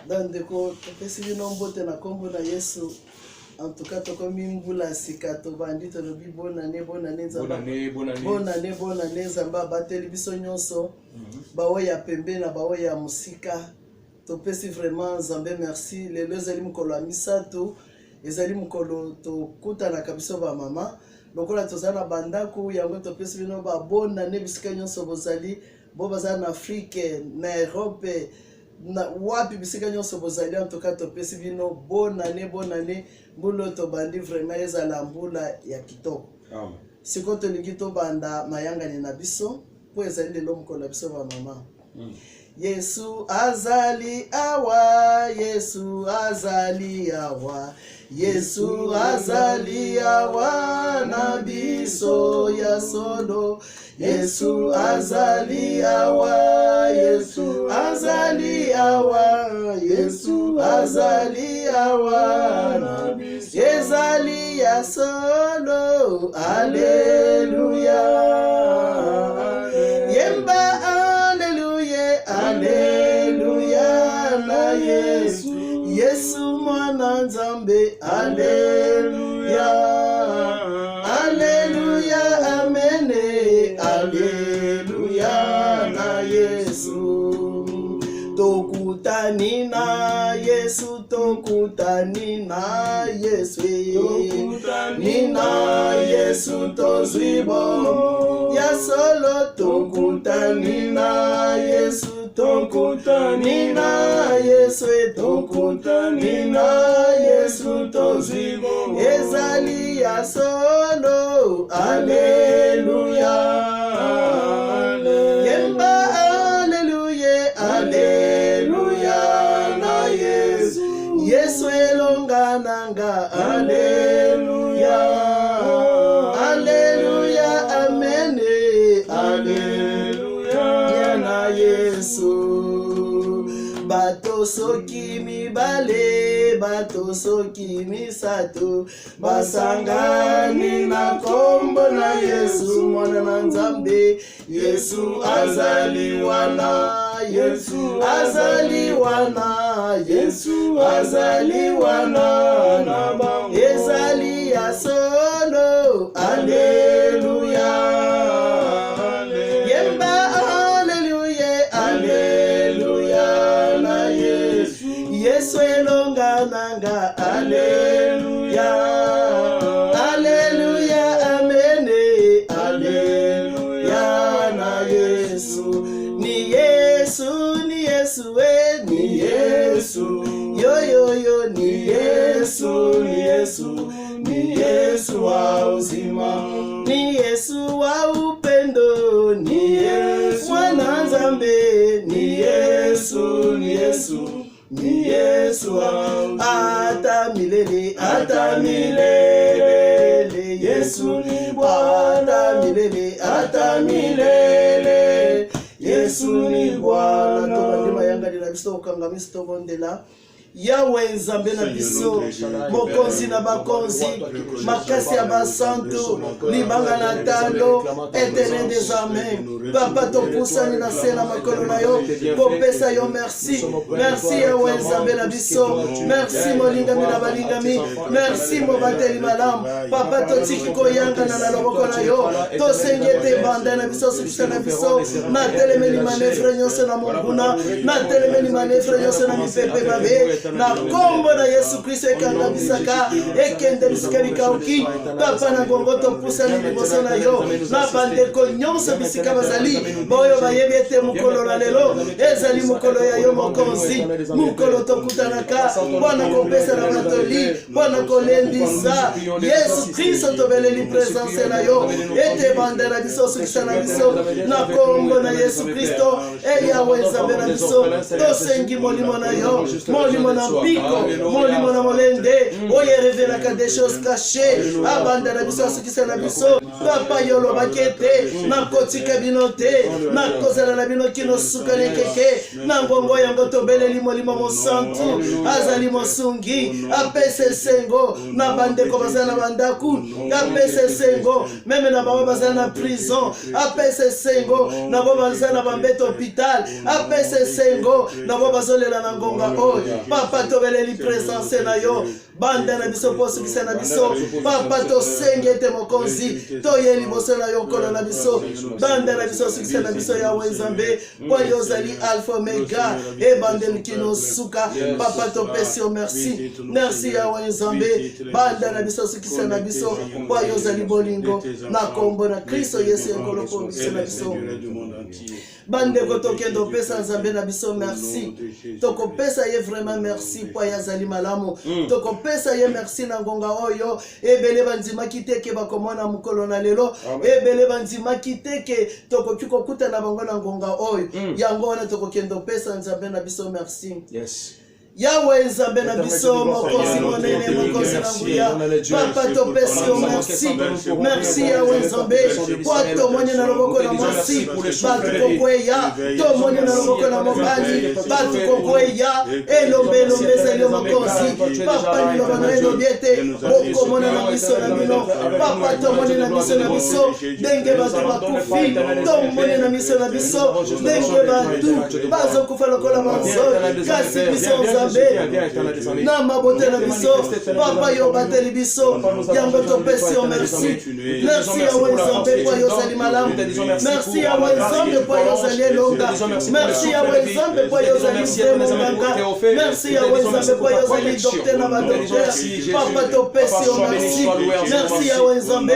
Dandeko topesi bino mbote na kombo na Yesu. En tout cas tokomi mbula sika to bandi to lobi bonane nzamba. Bonane nzamba bateli biso nyonso. Bawo ya pembe na bawo ya musika. Topesi vraiment nzambe merci. Lelo ezali mukolo ya misato. Ezali mukolo to kutana kabiso ba mama. Lokola tozana bandako yango topesi bino ba bonane bisika nyonso bozali. Bo bazana na Afrique, na Europe. Na wapi bisika nyonso bozali en tout cas topesi bino bonne année mbulo to bandi vraiment ezala mbula ya kitoko. Amen. Siko to lingi to banda mayanga ni na biso po ezali lelo mkola biso ba mama. Yesu azali awa, Yesu azali awa, Yesu azali awa na biso ya solo. Yesu azali awa, Yesu azali awa, Yesu azali awa na biso ezali ya solo. Alleluia. Yemba alleluia, alleluia na Yesu, Yesu mwana nzambe. Alleluia, alleluia, amen. Alleluia na Yesu. Tokutani na Yesu, tokutani na Yesu, tokutani na Yesu tozwibo ya solo. Tokutani na Yesu, tokutani na Yesu, tokutani na Yesu tozwibo ezali ya solo. Alleluia. Yemba alleluia, alleluia na Yesu, Yesu elonga nanga. Alleluia, alleluia, amen. Alleluia na Yesu. Bato soki mibale, bato soki misato, basangani na kombo na Yesu mwana na nzambe. Yesu azali wana, Yesu azali wana, Yesu azali wana na bango ezali ya solo. Alleluia. Yemba alleluia, alleluia na Yesu, Yesu elonga nanga. Alleluia, alleluia, amen. Alleluia na Yesu. Ni Yesu, ni Yesu, ni Yesu. Yo yo yo, ni Yesu, ni Yesu, ni Yesu wa uzima, ni Yesu wa upendo, ni Yesu mwana nzambe, ni Yesu, ni Yesu, ni Yesu wa ata milele, ata milele. Yesu ni Bwana milele, ata milele. Yesu ni Bwana. Tobandi mayanga de la biso okangami to bondela. Yawe nzambe na biso, mokonzi na bakonzi, makasi ya basantu, libanga na talo, éternel des armées. Papa topusani na se na makolo na yo, popesa yo merci. Merci yawe nzambe na biso, merci molingami na balingami, merci mobateli malamu. Papa totiki koyangana na loboko na yo, tosengi ete banda na biso sukisa na biso, na telemeli manefre nyonso na monguna, na telemeli manefre nyonso na mipepe babe. Na kombo na Yesu Kristo ekanga bisaka ekende bisika likauki. Papa na bongo topusani liboso na yo, na bandeko nyonso bisika bazali boyo bayebi ete mukolo na lelo ezali mukolo ya yo mokonzi. Mukolo tokutanaka Bwana kopesa na batoli, Bwana kolendisa Yesu Kristo tobeleli presence na yo ete bandera biso sukisa na biso na kombo na Yesu Kristo. Yawe nzambe na biso tosengi molimo na yo, molimo na mpiko molimo na molende oyo revelaka des choses cachées abanda na biso asukisa na biso papa yolo bakete na kotika bino te na kozala na bino kino sukane keke na ngongo yango tobeleli molimo mosantu azali mosungi apese sengo na bandeko bazala na bandaku apese sengo meme na baba bazala na prison apese sengo na baba bazala na bambeto hôpital apese sengo na baba bazolela na ngonga oyo papa tobeleli présence na yo banda na biso posukisa na biso papa tosenge ete mokonzi toye liboso na yo kolo na biso banda na biso sukisa na biso ya Nzambe kwa yo zali alpha omega e bande mkino suka papa topesi yo merci merci ya Nzambe banda na biso sukisa na biso kwa yo zali bolingo na kombo na Kristo Yesu ekolo pomisa na biso bande kotokendo pesa Nzambe na biso merci toko pesa ye vraiment merci kwa ya zali malamu toko pesa ye merci na ngonga oyo ebele banzima kiteke bakomona mukolo na lelo ebele banzima kiteke toko kiko kuta na bango na ngonga oyo yango wana toko kendo pesa Nzambe na biso merci yes Yahweh Nzambe na biso mokozi monene mokozi na nguya papa topesi yo merci merci Yahweh Nzambe kwa tomoni na loboko na mwasi batu kokweya tomoni na loboko na mobali batu kokweya elombe ezali yo mokozi papa niloba na elobiete bokomona na biso na bino papa tomoni na biso na biso ndenge batu bakufi tomoni na biso na biso ndenge batu bazokufa lokola manzoni kasi biso na mabote na biso papa yo bateli biso yango topesi yo merci merci ya Nzambe kwa yo zali malamu merci ya Nzambe kwa yo zali elonga merci ya Nzambe kwa yo zali monganga merci ya Nzambe kwa yo zali docteur na badocteur papa topesi yo merci merci ya Nzambe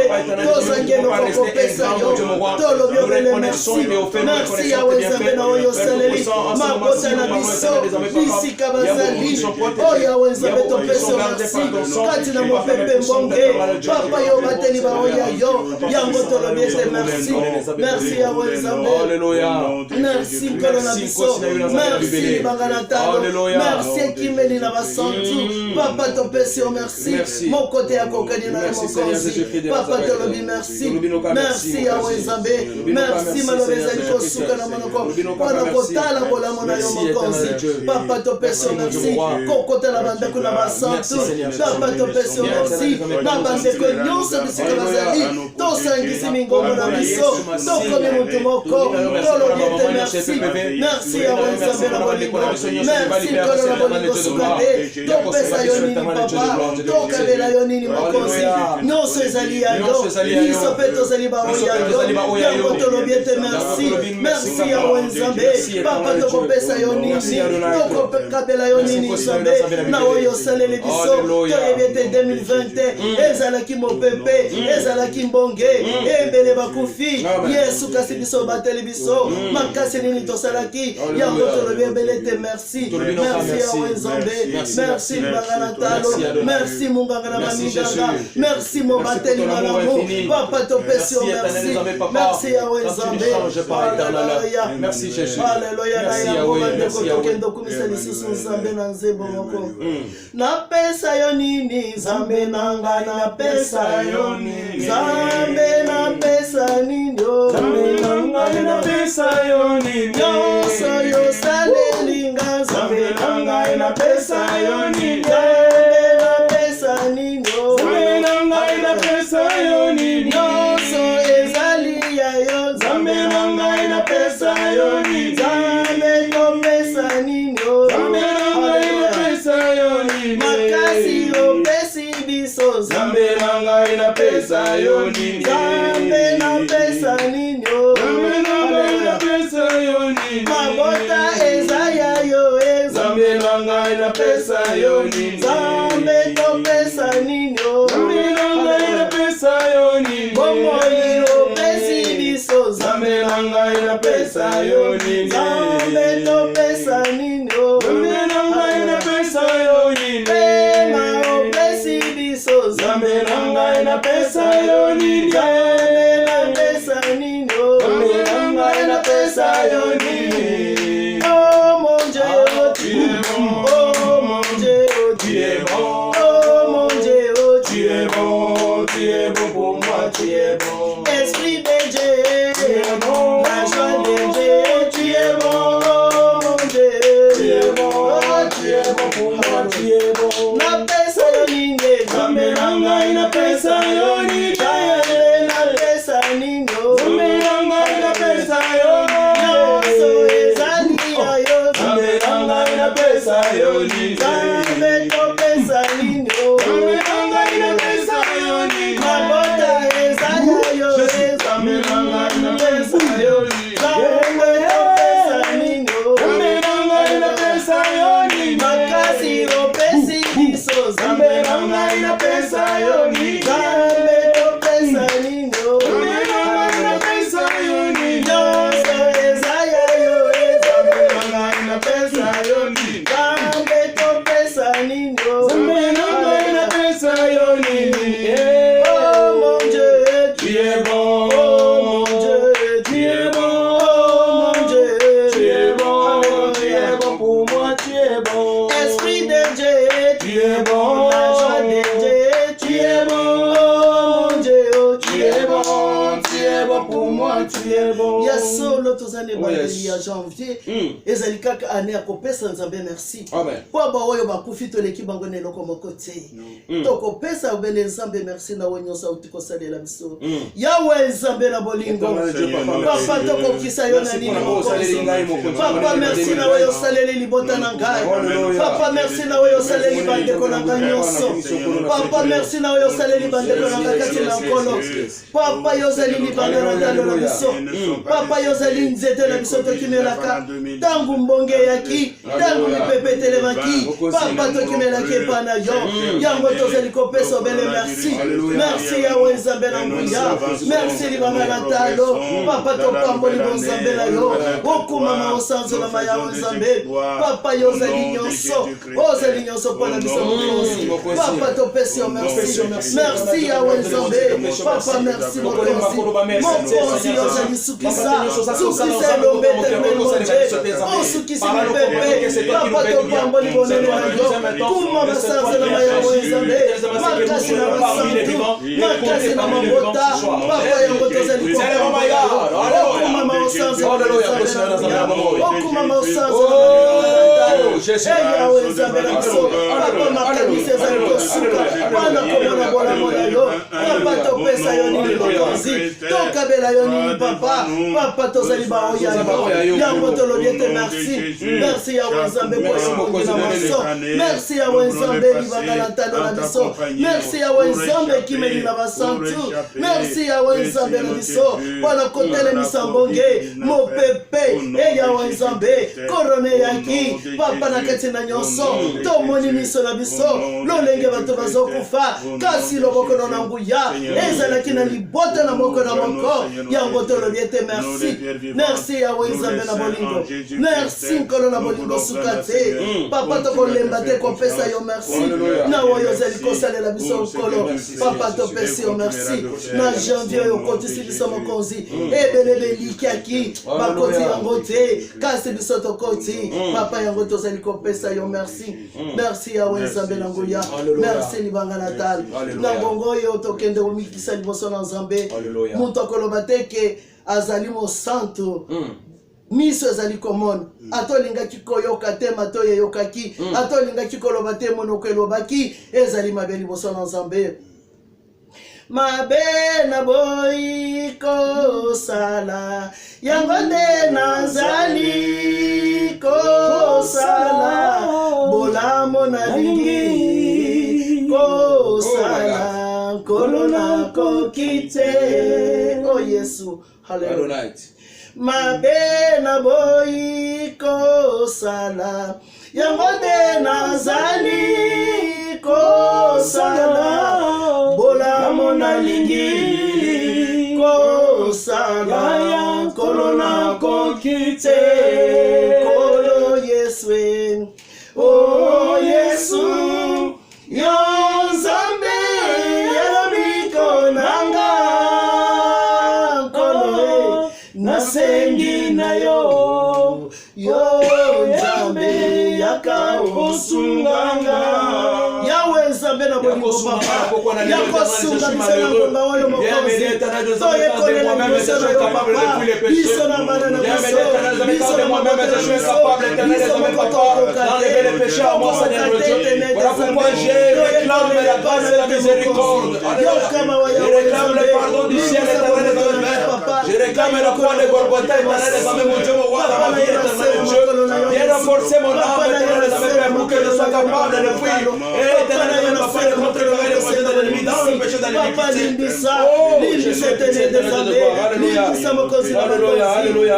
tozangelo kokopesa yo tolobi obele merci merci ya Nzambe na oyo saleli mabote na biso bisika bazali oya Nzambe topesa merci kati na mopepe mbonge papa yo bateli ba oya yo yango tolobi ete merci merci ya Nzambe haleluya merci kolo na biso merci bangana talo merci kimeli na basantu papa topesa yo merci mokote ya kokani na mokonzi papa tolobi merci merci ya Nzambe merci malobeza liko suka na monoko wana kotala bolamo na yo mokonzi papa topesa yo merci kokota la bande kuna basantu papa topesa merci na bande ko nyonso bisika bazali tosangisi mingomo na biso tokomi mutu moko tolobiete merci merci ya Nzambe na bolingo merci kolo na bolingo sukate topesa yo nini papa tokabela yo nini mokonzi nyonso ezali ya yo biso pe tozali baoya yo yango tolobiete merci merci ya Nzambe papa tokopesa yo nini tokokabela yo nini Nzambe na oyo salele biso toyebete 2020 ezalaki mopepe ezalaki mbonge ebele bakufi Yesu kasi biso bateli biso makasi nini tosalaki yango tolobi ebelete merci merci ya Nzambe merci bangana talo merci munganga na maminganga merci mobateli malamu papa topesi yo merci merci ya Nzambe merci Jésus haleluya na yango bandeko tokendo kumisa lisusu Nzambe na nzembo moko napesa yo nini Nzambe nanga napesa yo nini Nzambe napesa nini Nzambe nanga napesa yo nini nyonso yo salelinga Nzambe nanga napesa yo nini Nzambe napesa nini Nzambe nanga napesa yo nini nyonso ezali ya yo Nzambe nanga napesa yo nini Nzambe topesa nini Nzambe nanga napesa yo nini makasi opesi biso Nzambe nanga napesa yo nini Nzambe napesa nini Nzambe nanga napesa yo nini mabota ezaya yo Nzambe nanga napesa yo nini Nzambe topesa nini Nzambe nanga napesa yo nini bomoi opesi biso Nzambe nanga napesa yo nini Nzambe topesa nini Nzambe nanga napesa yo nini pema opesi biso Nzambe nanga napesa yo nini Nzambe napesa nini Nzambe nanga napesa yo nini oh mon Dieu oh mon es bon pour moi, tu es bon. Ya solo tozane bandeli ya janvier ezali kaka année ya kopesa nzambe merci po ba oyo bakufi toleki bango na eloko moko te tokopesa obele nzambe merci na we nyonso auti kosalela biso yawe nzambe na bolingo papa tokokisa yo na nini mokonzi papa merci na we osaleli libota na ngai papa merci na we osaleli bandeko na ngai nyonso papa merci na we osaleli bandeko na ngai kati na nkolo papa yo ozali libanda na ndalo na biso papa yo ozali nzete na biso tokimelaka ntango mbonge eyaki ntango mipepe etelemaki papa tokimelaki epa na yo yango tozali kopesa obele merci merci yawe nzambe na nguya merci libanga na talo papa topamboli bonzambe na yo okumama osanzolama yawe nzambe papa yo ozali nyonso mpona biso mokonzi papa topesi yo merci merci yawe nzambe papa merci mokonzi yo ozali sukisa elombe etemelmonje osukisi mipepe papa topamboli bonene na yo kuma basanzelama yawe nzambe makasi na basantu makasi na mabota papa yango tozali okumama okumama osanzelamayawe nzambe na biso papa makanisi ezali kosuka wana komona bolamo na yo papa topesa yo nini mokonzi tokabela yo nini papa tozali baoya yo yango tolobi ete merci yawe nzambe boyongongi na maso merci yawe nzambe libanga na ntando na biso merci yawe nzambe kimeli na basantu merci yawe nzambe na biso mpona kotelemisa mbonge mopepe yawe nzambe korone yaki papa na kati na nyonso tomoni miso na biso lolenge bato bazokufa kasi loboko na nguya ezalaki na libota na moko na moko yango tolobi ete merci yawe nzambe na bolingo merci nkolo na bolingo suka te papa tokolemba te kopesa yo merci na oyo ozali kosalela biso nkolo papa topesi yo merci na janvier oyo okotisi biso mokonzi ebele belikiaki bakoti yango te kasi biso tokoti papa yango tozali kopesa yo merci yawe nzambe na nguya merci libanga na tala na ngongo oyo tokende komikisa liboso na nzambe moto akoloba teke azali mosantu miso ezali komona atolingaki koyoka te mato yeyokaki atolingaki koloba te monoko elobaki ezali mabe liboso na nzambe mabe na boyi kosala yango nde nazali kosala bolamo nalingi kosala nkolo nakoki te o yesu haleluya mabe na boyi kosala yango nde nazali kosala bolamo nalingi kosala nkolo nakoki te kolo yesu o yesu yo nzambe yalobiko nanga nkolo nasengi na yo nzambe yaka osunganga yawe nzambe na bolingo papa yakosunga biso na ngomba oyo mokonzi toyekolela liboso na yo papa biso na bana na biso na mabota na biso moko tokoka te voilà pourquoi je réclame la grâce et la miséricorde. Je réclame le pardon du ciel éternel de notre Père. Je réclame la croix de Golgotha éternel de mon Dieu, mon roi, dans ma vie éternelle de Dieu. Viens renforcer mon âme éternel de mes Père pour que je sois capable de fuir. Et éternel de papa de montrer le mail de mon Dieu dans l'ennemi, dans le péché de l'iniquité. Oh, Jésus éternel de gloire. Alléluia. Alléluia.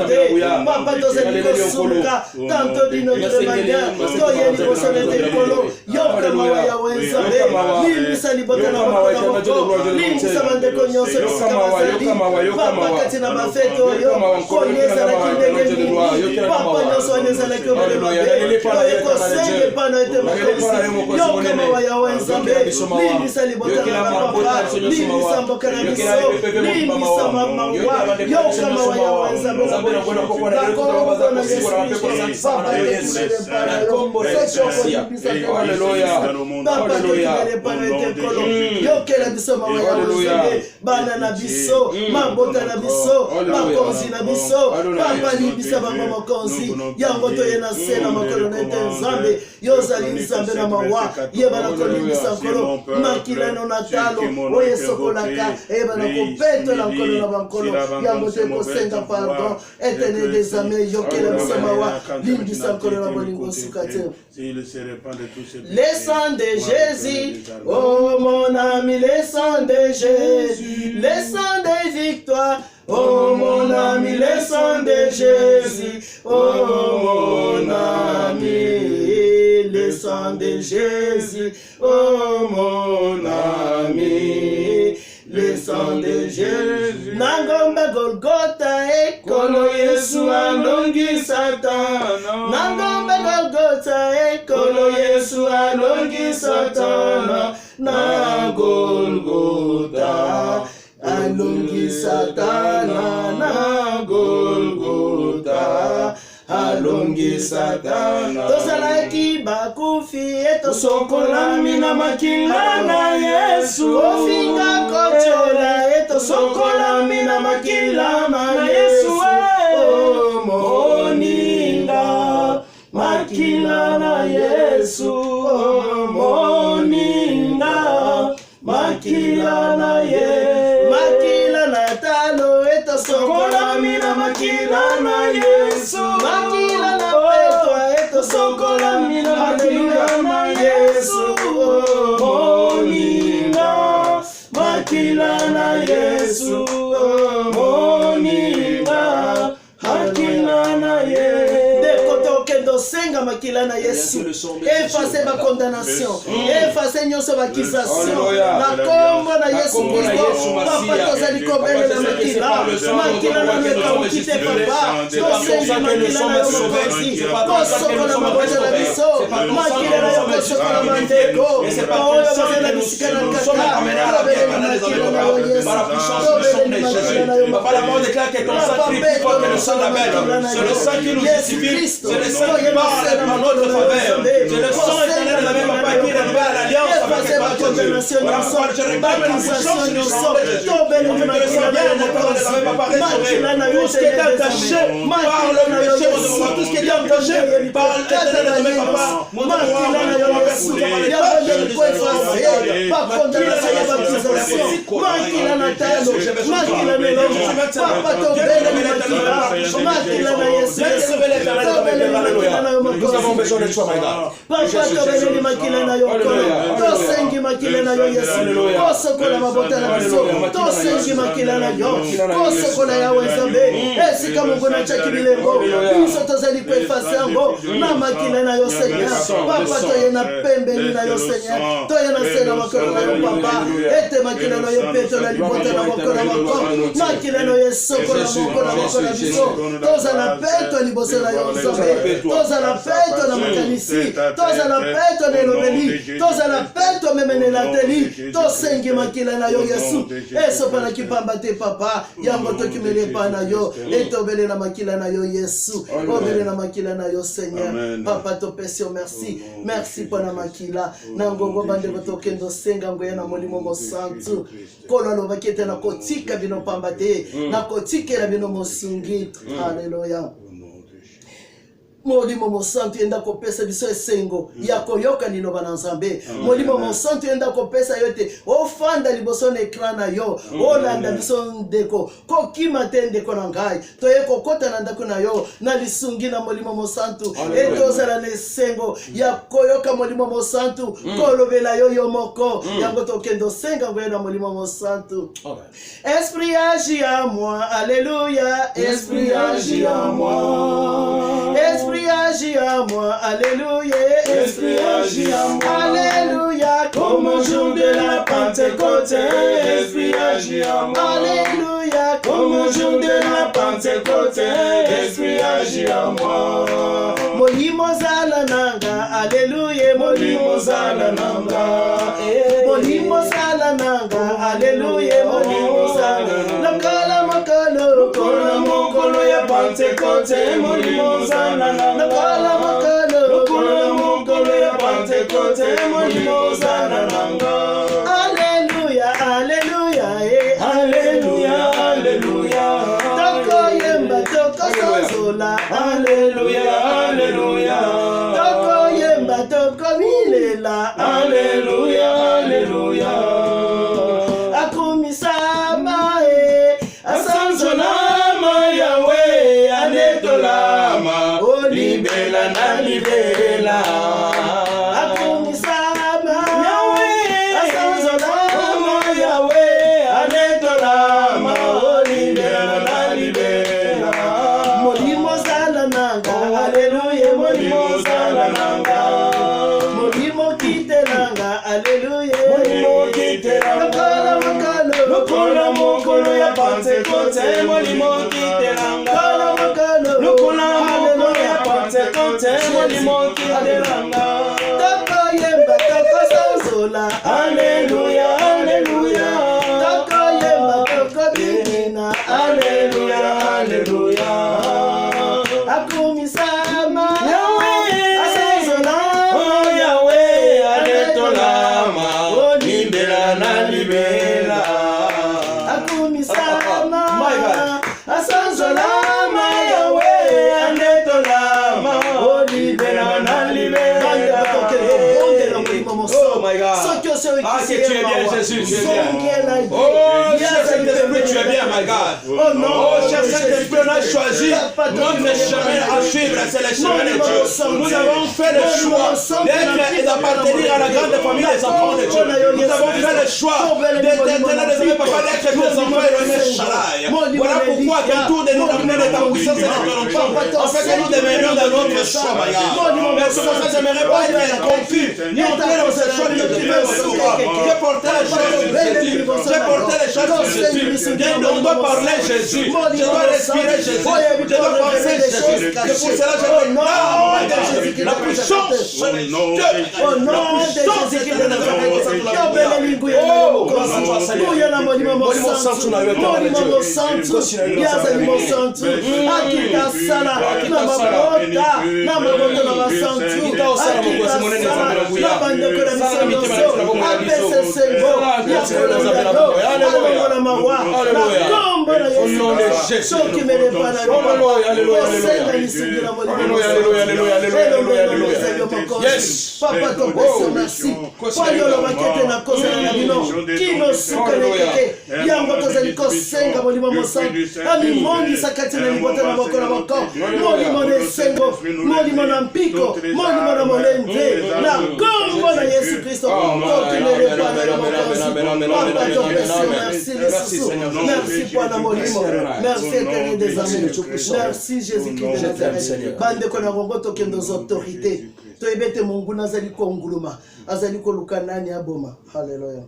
Alléluia. Papa tozali kosunga tanto dino tulemanya toye liboso nete likolo yoka mawa yawe nzambe limbisa libota na moko limbisa bandeko nyonso bisika bazali papa kati na bafete oyo konezalaki ndenge nini papa nyonso wana ezalaki obele mabe toyekosenge mpano ete mokonzi yo kama wa yawe nzambe limbisa libota na bapapa limbisa mboka na biso limbisa mawa yo kama wa yawe nzambe bakona yesu papa tekele mpana yo soko limbisa papa tekele mpana ete kolo yokela biso mawa yawe nzambe bana na biso mabota na biso makonzi na biso papa limbisa bango mokonzi yango toye na se na makolo na ete nzambe yozali nzambe na mawa yebana kolimbisa nkolo makilano na talo oyo esokolaka eyebana kopetola nkolo na bankolo yango te kosenga pardon etene desame yokela biso mawa limbisa nkolo na bolingo suka te. Le sang de Jésus, oh mon ami, le sang de Jésus, le sang de victoire, oh mon ami, le sang de Jésus, oh mon ami, le sang de Jésus, oh mon ami, le sang de Jésus. Nangombe Golgotha ekolo Yesu alongi Satana. Nangombe Golgotha ekolo Yesu alongi Satana. Na Golgotha alongi Satana. Na Golgotha alongi Satana. Tozalaki bakufi etosokolami na makila na Yesu. Kofinga kochola etosokolami na makila na Yesu. Oh moninga makila na Yesu. Oh moninga makila na Yesu. Makila na talo etosokolami na makila na Yesu. Makila na petwa etosokolami na makila na Yesu. Moninga makila na Yesu. Moninga makila na Yesu. Senga makila na Yesu effacer ma condamnation effacer nyonso bakisation na kombo na Yesu Kristo papa tozali kobele na makila na meka ukite papa tosenga makila na mokonzi kosoko na maboja na biso makila na yo kosoko na mandeko oyo bazela bisika na kaka tobele na makila na yo Yesu tobele na makila na yo papa la mort déclare que ton sang crie plus fort que le sang d'Abel. C'est le sang qui nous justifie, c'est le sang qui parle en notre faveur. C'est le sang éternel de la même papa qui est à l'alliance avec les pasteurs. Voilà pourquoi je réclame la puissance du sang de Jésus. Pour que le sang vienne de la même papa restauré. Tout ce qui est attaché par le péché, tout ce qui est attaché par l'éternel de la même papa, mon amour, par condamnation et baptisation, makila na talo, makila na lomo, papa tobele na makila, makila na Yesu, nous avons besoin de toi, my God. Papa tobele na makila na yo, tosengi makila na yo Yesu, kosokola mabota na biso, tosengi makila na yo, kosokola yawe Nzambe, esika Mungu na chaki bilengo, biso tozali kuefase yango, na makila na yo Seigneur, papa toye na pembeni na yo Seigneur, toye na sena makolo na yo papa, ete makila na yo peto na libota na makolo na makolo, makila na yo sokola makolo na makolo na biso, toza na peto liboso na yo Nzambe, toza na peto na makanisi, toza na peto na elobeli, toza na peto memene na teli, tosengi makila na yo Yesu, esopa na kipamba te papa, yango tokimele pa na yo, etobele na makila na yo Yesu, obele na makila na yo Seigneur, papa topesi yo merci, merci pour na makila, na ngongo bande botokendo senga ngoya na molimo mosantu, kono lo bakete na kotika bino pamba te, na kotika la bino mosungi, haleluya. Molimo mosantu enda kopesa biso esengo ya koyoka liloba na Nzambe. Molimo mosantu enda kopesa yote ofanda liboso na ekran na yo, olanda biso ndeko kokima te ndeko na ngai, toye kokota na ndako na yo na lisungi na molimo mosantu, etozala na esengo ya koyoka molimo mosantu, kolobela yo yo moko, yango tokendo senga ngoye na molimo mosantu. Esprit agis à moi, alléluia, esprit agis à moi, esprit Esprit agit à moi, alléluia. Esprit agit à moi. Alléluia, Comme au jour de la Pentecôte, Esprit agit à moi. Alléluia, Comme au jour de la Pentecôte, Esprit agit à moi. Molimo zala nanga, alléluia, molimo zala nanga. Molimo zala nanga, alléluia, molimo zala nanga. Lokola mokolo ya Pentecôte, molimo zala nanga. Lokola mokolo ya Pentecôte, molimo zala nanga. Alléluia, alléluia, Alléluia, alléluia. Toko yemba, toko sanzola, Alléluia, alléluia. Toko yemba, toko milela, Alléluia, alléluia. Akumisama, Asanzolama Yahweh, anetolama, libela na libela. Akumisama, Yahweh, asanzolama Yahweh, anetolama, libela na libela. molimo zala nanga, alléluia, molimo zala nanga. Molimo kitelanga, alléluia, Molimo kitelanga. Lokola mokolo ya Pentecôte, molimo kitelanga. Lokola mokolo ya Pentecôte, molimo kitelanga. Toko yemba, toko sanzola, Alléluia, alléluia. Toko yemba, toko bimina, Alléluia, alléluia. Akumisama, Yahweh, asanzola, oh Yahweh, anetolama, libela na libela. Akumisama, My God. asanzolama, Yahweh, anetolama, libela na libela. Oh my God. Ah, que tu es bien, Jésus, tu es bien. Oh, cher Saint-Esprit, tu es bien, my God. Oh, cher Saint-Esprit, on a choisi notre chemin à suivre, c'est le chemin de Dieu. Nous avons fait le choix d'être et d'appartenir à la grande famille des enfants de Dieu. Nous avons fait le choix d'être des papa, d'être des enfants éloignés Shalaï. Voilà pourquoi autour de nous, l'amener de ta puissance et de ton enfant, en fait que nous demeurions dans notre choix, my God. Mais c'est pour ça que j'aimerais pas être confus, ni entrer dans ce choix que tu veux aussi. J'ai porté les choses sur Jésus. J'ai porté les choses sur Jésus. On doit parler Jésus. Je dois respirer Jésus. Je dois penser Jésus. Et pour cela, je veux la puissance de Dieu. au nom de Jésus-Christ de Nazareth. Molimo santu, yazalimo santu, akita sala, na mabota, na maboto na basantu, akita sala, na bandeko na biso nyonso, apese sengo, yakolondalo, alongola mawa, na kombo na Yesu, soki merepa na lipa, osenga lisungi na molimo Yes. Papa topesa merci, kwani olobaki ete na kozala na bino, kino suka nekeke, yango tozali kosenga molimo mosantu, amimondisa kati na libota na moko na moko, molimo na esengo, molimo na mpiko, molimo na molende, na kombo na Yesu Kristo, tokimerepa na mokonzi. Papa topesa merci lisusu, merci Bwana molimo, merci éternel des armées, merci Jésus-Christ de Nazareth. Bandeko na bongo tokende aux autorités. Toyebete Mungu nazali konguluma, azali koluka nani aboma. Hallelujah.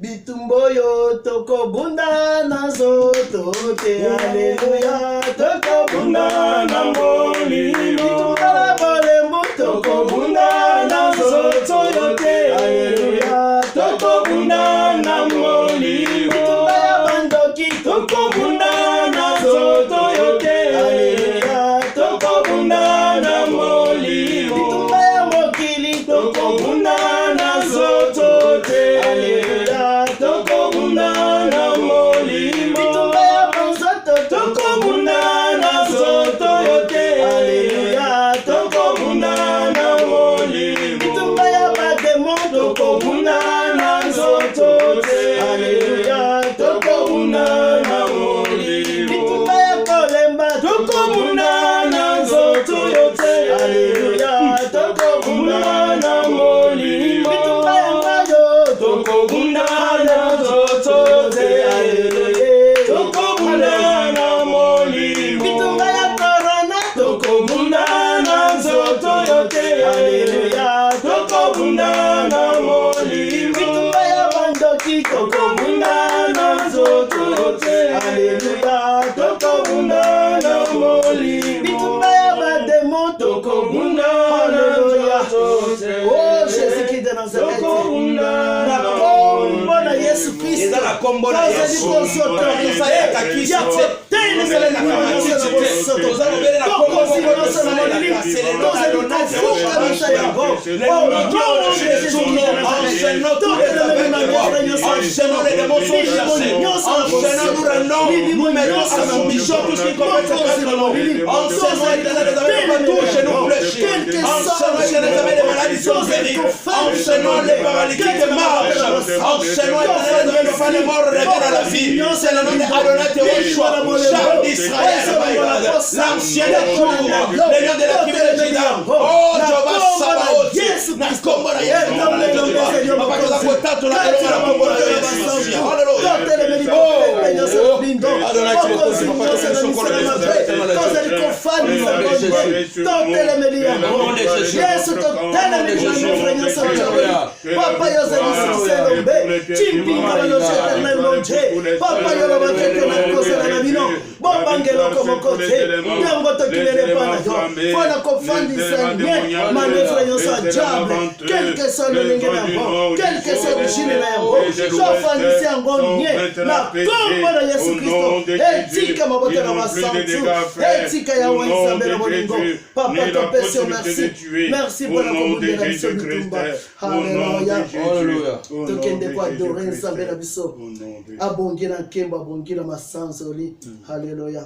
Bitumboyo toko bunda nazo tote, hallelujah. Toko bunda na moli, bitumba bolembo toko bunda nazo tote, hallelujah. Toko bunda na moli, bitumba ya bandoki toko bunda nazo tote, hallelujah. Toko bunda na moli, bitumba ya mokili toko bunda nazo tote, hallelujah. Toko bunda na moli, bitumba ya banzoto toko bunda nazo tote, hallelujah. Toko bunda na moli, bitumba ya bademo toko bunda nazo tote, hallelujah. Toko bunda na moli, bitumba ya kolemba toko bunda nazo tote, hallelujah. Toko bunda na moli, bitumba ya mayo toko bunda nazo tote. na kombo na Yesu. Tosaleka kisi te. Tosaleka kisi te. Tosalobele na kombo enchaînons tous les avec enchaînons les démons sont chassés, enchaînons nous rendons, nous mettons à soumission tout ce qui commence à faire dans nos vies, enchaînons les amis touche nous fléchis, enchaînons les maladies sont guéries, enchaînons les paralytiques marchent, enchaînons les femmes les morts reviennent à la vie, c'est le nom d'Adonai Théoshua, char d'Israël, l'ancien des jours, les lions de la tribu de Juda, oh Jéhovah Sabaoth, na kombo na Yesu, apakaza kotatu na elonga na kombo na Yesu, haleluya. Adonai tumekosi papa tukushukuru Yesu totele Papa Yosef Chimpinga Yosef Lonche Papa Yolobakete na kosa na bino Bobangelo komokote Nyango tokilele pana yo Fona kofandi sanye Manefra yosa diable Quel que soit le lingue d'ambo Quel que soit le chine d'ambo Chofandi si ango nye Na kombo na Yesu Christo Etika mabote na masantu Etika ya wansambe na bolingo Papa topesio merci Merci pour la communauté de la mission du Tumba. Alléluia. Tokende kwa adorer nsambe na biso. Abongina nkemba abongina masanzo li. Alléluia.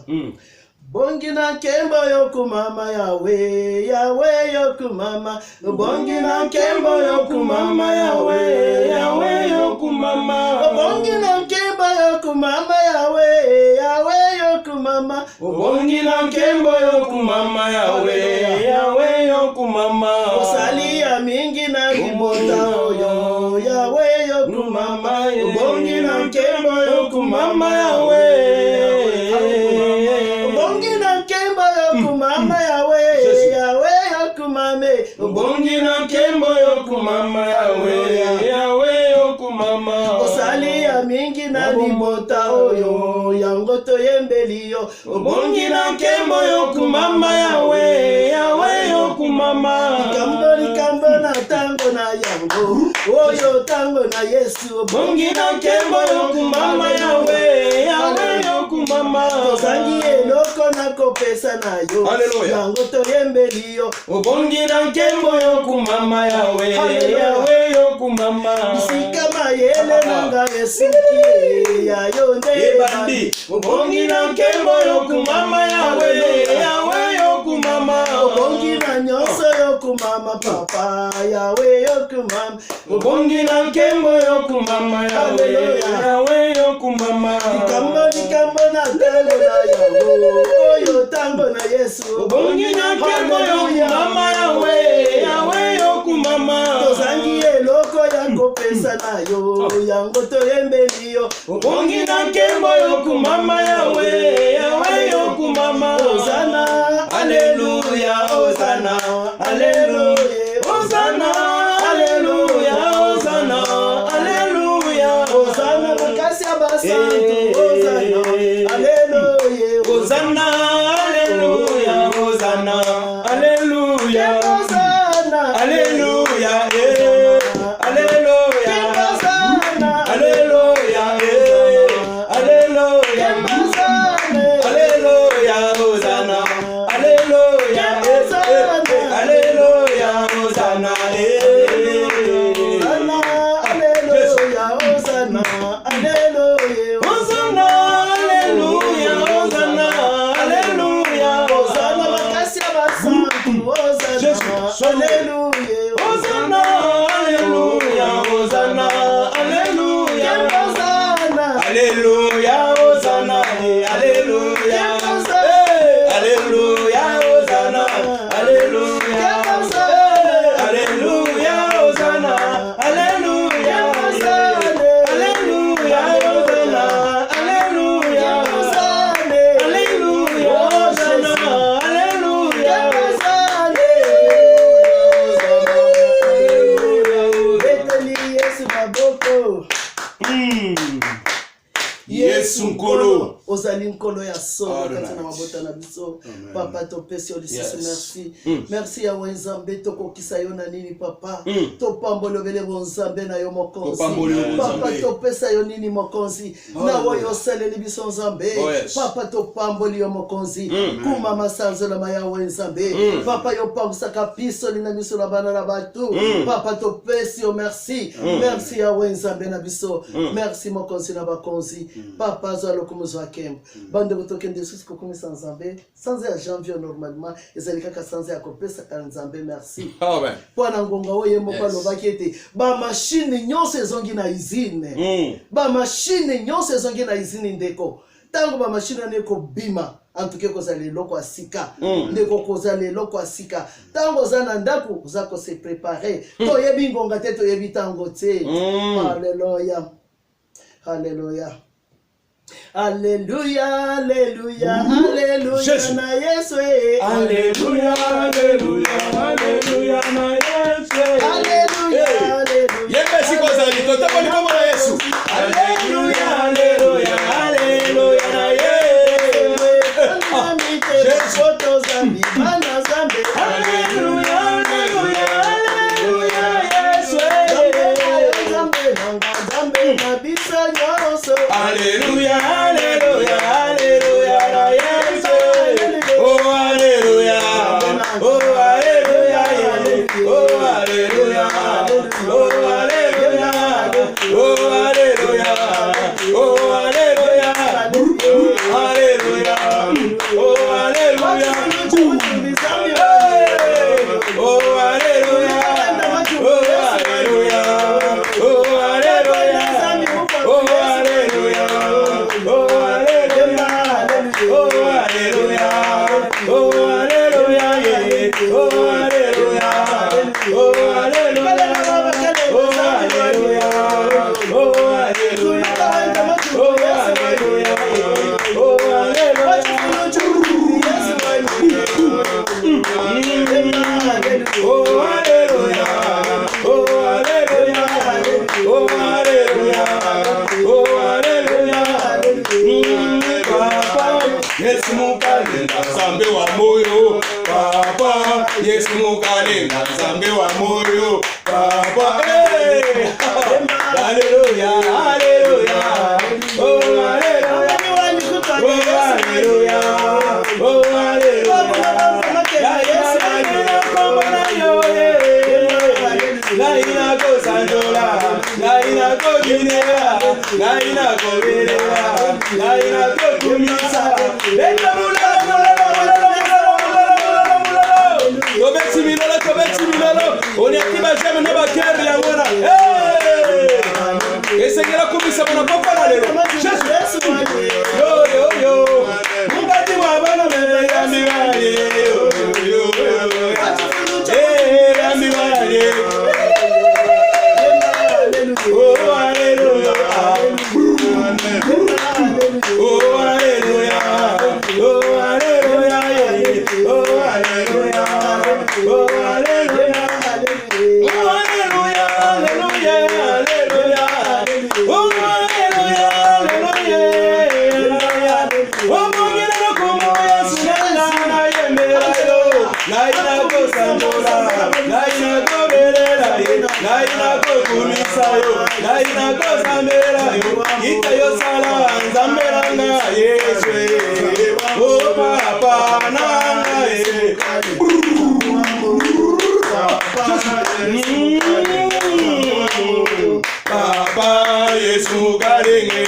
Bongina nkemba yokumama Yahweh, Yahweh yokumama. Bongina nkemba yokumama Yahweh, Yahweh yokumama. Bongina nkemba yokumama Yahweh, Yahweh yokumama. Bongina nkemba yokumama Yahweh, Yahweh yokumama. Osalia mingi na ribota oyo, Yahweh yokumama. Bongina nkemba yokumama Yahweh. Bongina nkemba yokumama Yahweh, Yahweh yokumame. Bongina nkemba yokumama Yahweh, Yahweh yokumama. Osalia mingi na ribota oyo, yango toyembeliyo. Bongina nkemba yokumama Yahweh, Yahweh yokumama. Likambo na tango na yango, oyo tango na Yesu. Bongina nkemba yokumama Yahweh, Yahweh yokumama. Tozangi eloko na kopesa na yo, yango toyembeliyo. Bongina nkemba yokumama Yahweh, Yahweh yokumama. Bisika mayele nanga Yesu kie ya yonde ebandi. Bongina nkemba yokumama Yahweh, Yahweh yokumama. Bongina nyoso yokumama Papa Yahweh yokumama. Bongina nkemba yokumama Yahweh, Yahweh yokumama. Likambo na tango na yango, oyo tango na Yesu. Bongina nkemba yokumama Yahweh, Yahweh yokumama. Tozangi eloko ya kopesa na yo, yango toyembeliyo. Bongina nkemba yokumama Yahweh, Yahweh yokumama. Hosanna, Alléluia, Hosanna, Alléluia, Hosanna, Alléluia, Hosanna, Alléluia, Hosanna, makasi abasantu, Hosanna, Alléluia, Hosanna, Alléluia, Hosanna, Alléluia, Hosanna, Alléluia, Alléluia, Hosanna, Alléluia, Alléluia, Alléluia, Hosanna, Alléluia, Alléluia, Hosanna, Alléluia, Hosanna, Alléluia, Hosanna, Alléluia, Hosanna, Alléluia, Hosanna, makasi abasantu, Hosanna, Alléluia, Hosanna, Alléluia, Hosanna, Alléluia, Hosanna, Alléluia, Hosanna, Alléluia, Alléluia, Hosanna, Alléluia, Alléluia, Hosanna, Alléluia, Alléluia, Hosanna, Alléluia, Alléluia, Hosanna, Alléluia, beteli Yesu maboko. Yesu nkolo. ozali nkolo ya solo kati na mabota na biso. Papa topesi yo lisusu merci. Merci ya Nzambe tokokisa yo na nini papa. Topamboli obele Nzambe na yo mokonzi. Papa topesa yo nini mokonzi. Na oyo osaleli biso Nzambe. Papa topamboli yo mokonzi. Kuma masanzo la maya Nzambe. Papa yo pangusaka piso lina biso na bana na batu. Papa topesi yo merci. Merci ya Nzambe na biso. Merci mokonzi na bakonzi. Papa zo lokomuzo akembo. Bande botokende susi kokomisa Nzambe. Sans ya janvier normalement ezalika ka sans ya kopesa ka Nzambe merci. Amen. Pona ngonga oye moko lobaki ete ba machine nyonso ezongi na usine. Ba machine nyonso ezongi na usine ndeko. Tango ba machine neko bima en tout cas kozali loko asika ndeko kozali loko asika tango zana ndako uzako se préparer to yebi ngonga te to yebi tango te. Hallelujah. Hallelujah. Alléluia, alléluia, alléluia na Yesu. Alléluia, alléluia, alléluia na Yesu. Alléluia, alléluia. Yemesi kozali totaboni kama na Yesu. Alléluia, alléluia, alléluia na Yesu. Jésus tozambi bana zambe. Alléluia, alléluia, alléluia Yesu. Zambe nanga zambe na bisa nyonso. Alléluia, alléluia, alléluia na Yesu. Oh alléluia, oh alléluia, oh alléluia, oh alléluia, oh alléluia, oh alléluia, alléluia, oh alléluia, oh alléluia, Yesu mukalenga Nzambe wa moyo papa Yesu mukalenga Nzambe wa moyo papa Hallelujah hallelujah oh hallelujah oh hallelujah oh hallelujah Naina ko sandola naina ko ginera naina ko verera naina ko kumisa Tobeti milolo on activa jamais na bakeri ya ngona esengela kumisa bona papa na lelo Jésus yo yo yo mungati wa bana mele ya miwale yo yo ya miwale oh hallelujah oh hallelujah oh hallelujah oh hallelujah oh hallelujah oh hallelujah hallelujah hallelujah oh hallelujah hallelujah oh mungina como Yesu na yemera yo naina ko samora naina ko berera naina ko kumisa yo naina ko samera yo itayo sala nzamberanga Yesu oh papa nanga Papa Yesu mukalenga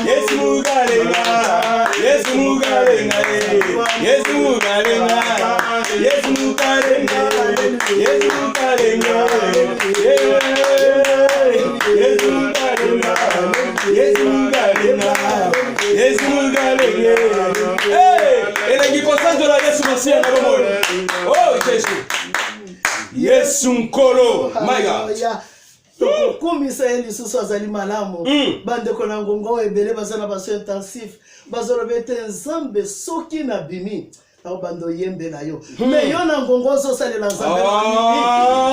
Yesu mukalenga Yesu mukalenga Yesu mukalenga Yesu mukalenga Yesu mukalenga Yesu mukalenga Yesu mukalenga Yesu mukalenga elengi kosanzo la Yesu Masia na bomoyo oh Jésus Yesu nkolo my God kumisa eli susu azali malamu bande kona ngongo ebele bazana baso intensif bazolobete Nzambe soki na bimi au bando yembe na yo me yo na ngongo zo salela Nzambe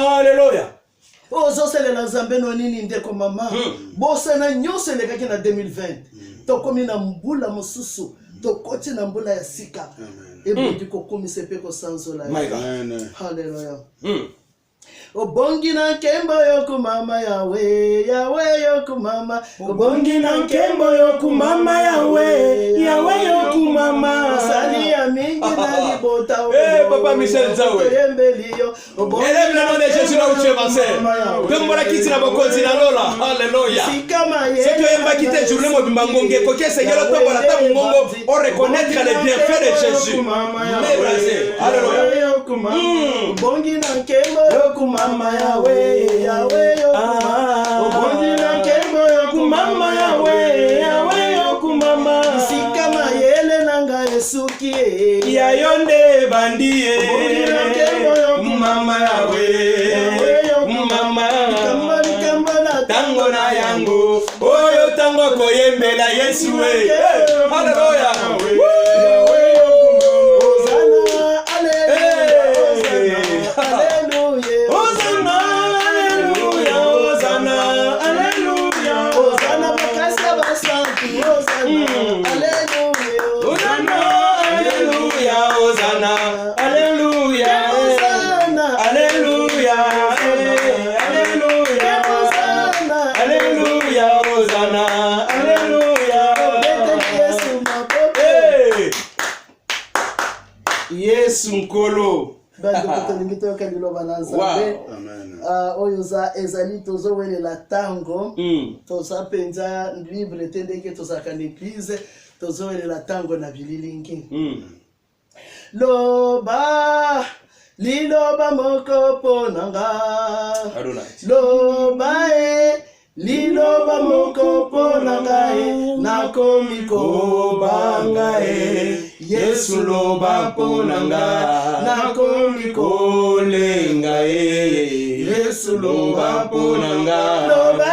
haleluya ozoselela nzambe no nini ndeko mama bosana nyonso elekaki na 2020 tokomi na mbula mosusu tokoti na mbula ya sika ebodi kokomisa mpe kosanzola haleluya obongi na nkembo yokumama yawe yawe yokumama obongi na nkembo yokumama yawe yawe yokumama sali ya mingi na libota papa Michel Zawe yembeliyo elève le nom de Jésus là où tu es passé pembola kiti na bokonzi na lola haleluya c'est que yemba kite journée mobimba ngonge koke sengelo tombola ta mongo on reconnaître les bienfaits de Jésus mais brasé haleluya obongi na nkembo yokumama yawe yawe yokumama obongi na nkembo yokumama yawe yawe yokumama sika mayele nanga esuki yayonde bandiye obongi na nkembo yokumama yawe yokumama tango na yango oyo tango koyembela Yesu we haleluya Yesu nkolo tolingi toyoka liloba na nzambe oyo ezali tozowelela tango toza mpenza libre te ndenge tozalaka na eglize tozowelela tango na bililingi loba liloba moko mpo na nga loba liloba moko mpo na ngai nakomi kobanga Yesu loba mpo na nga nakomi kolenga Yesu loba mpo na nga loba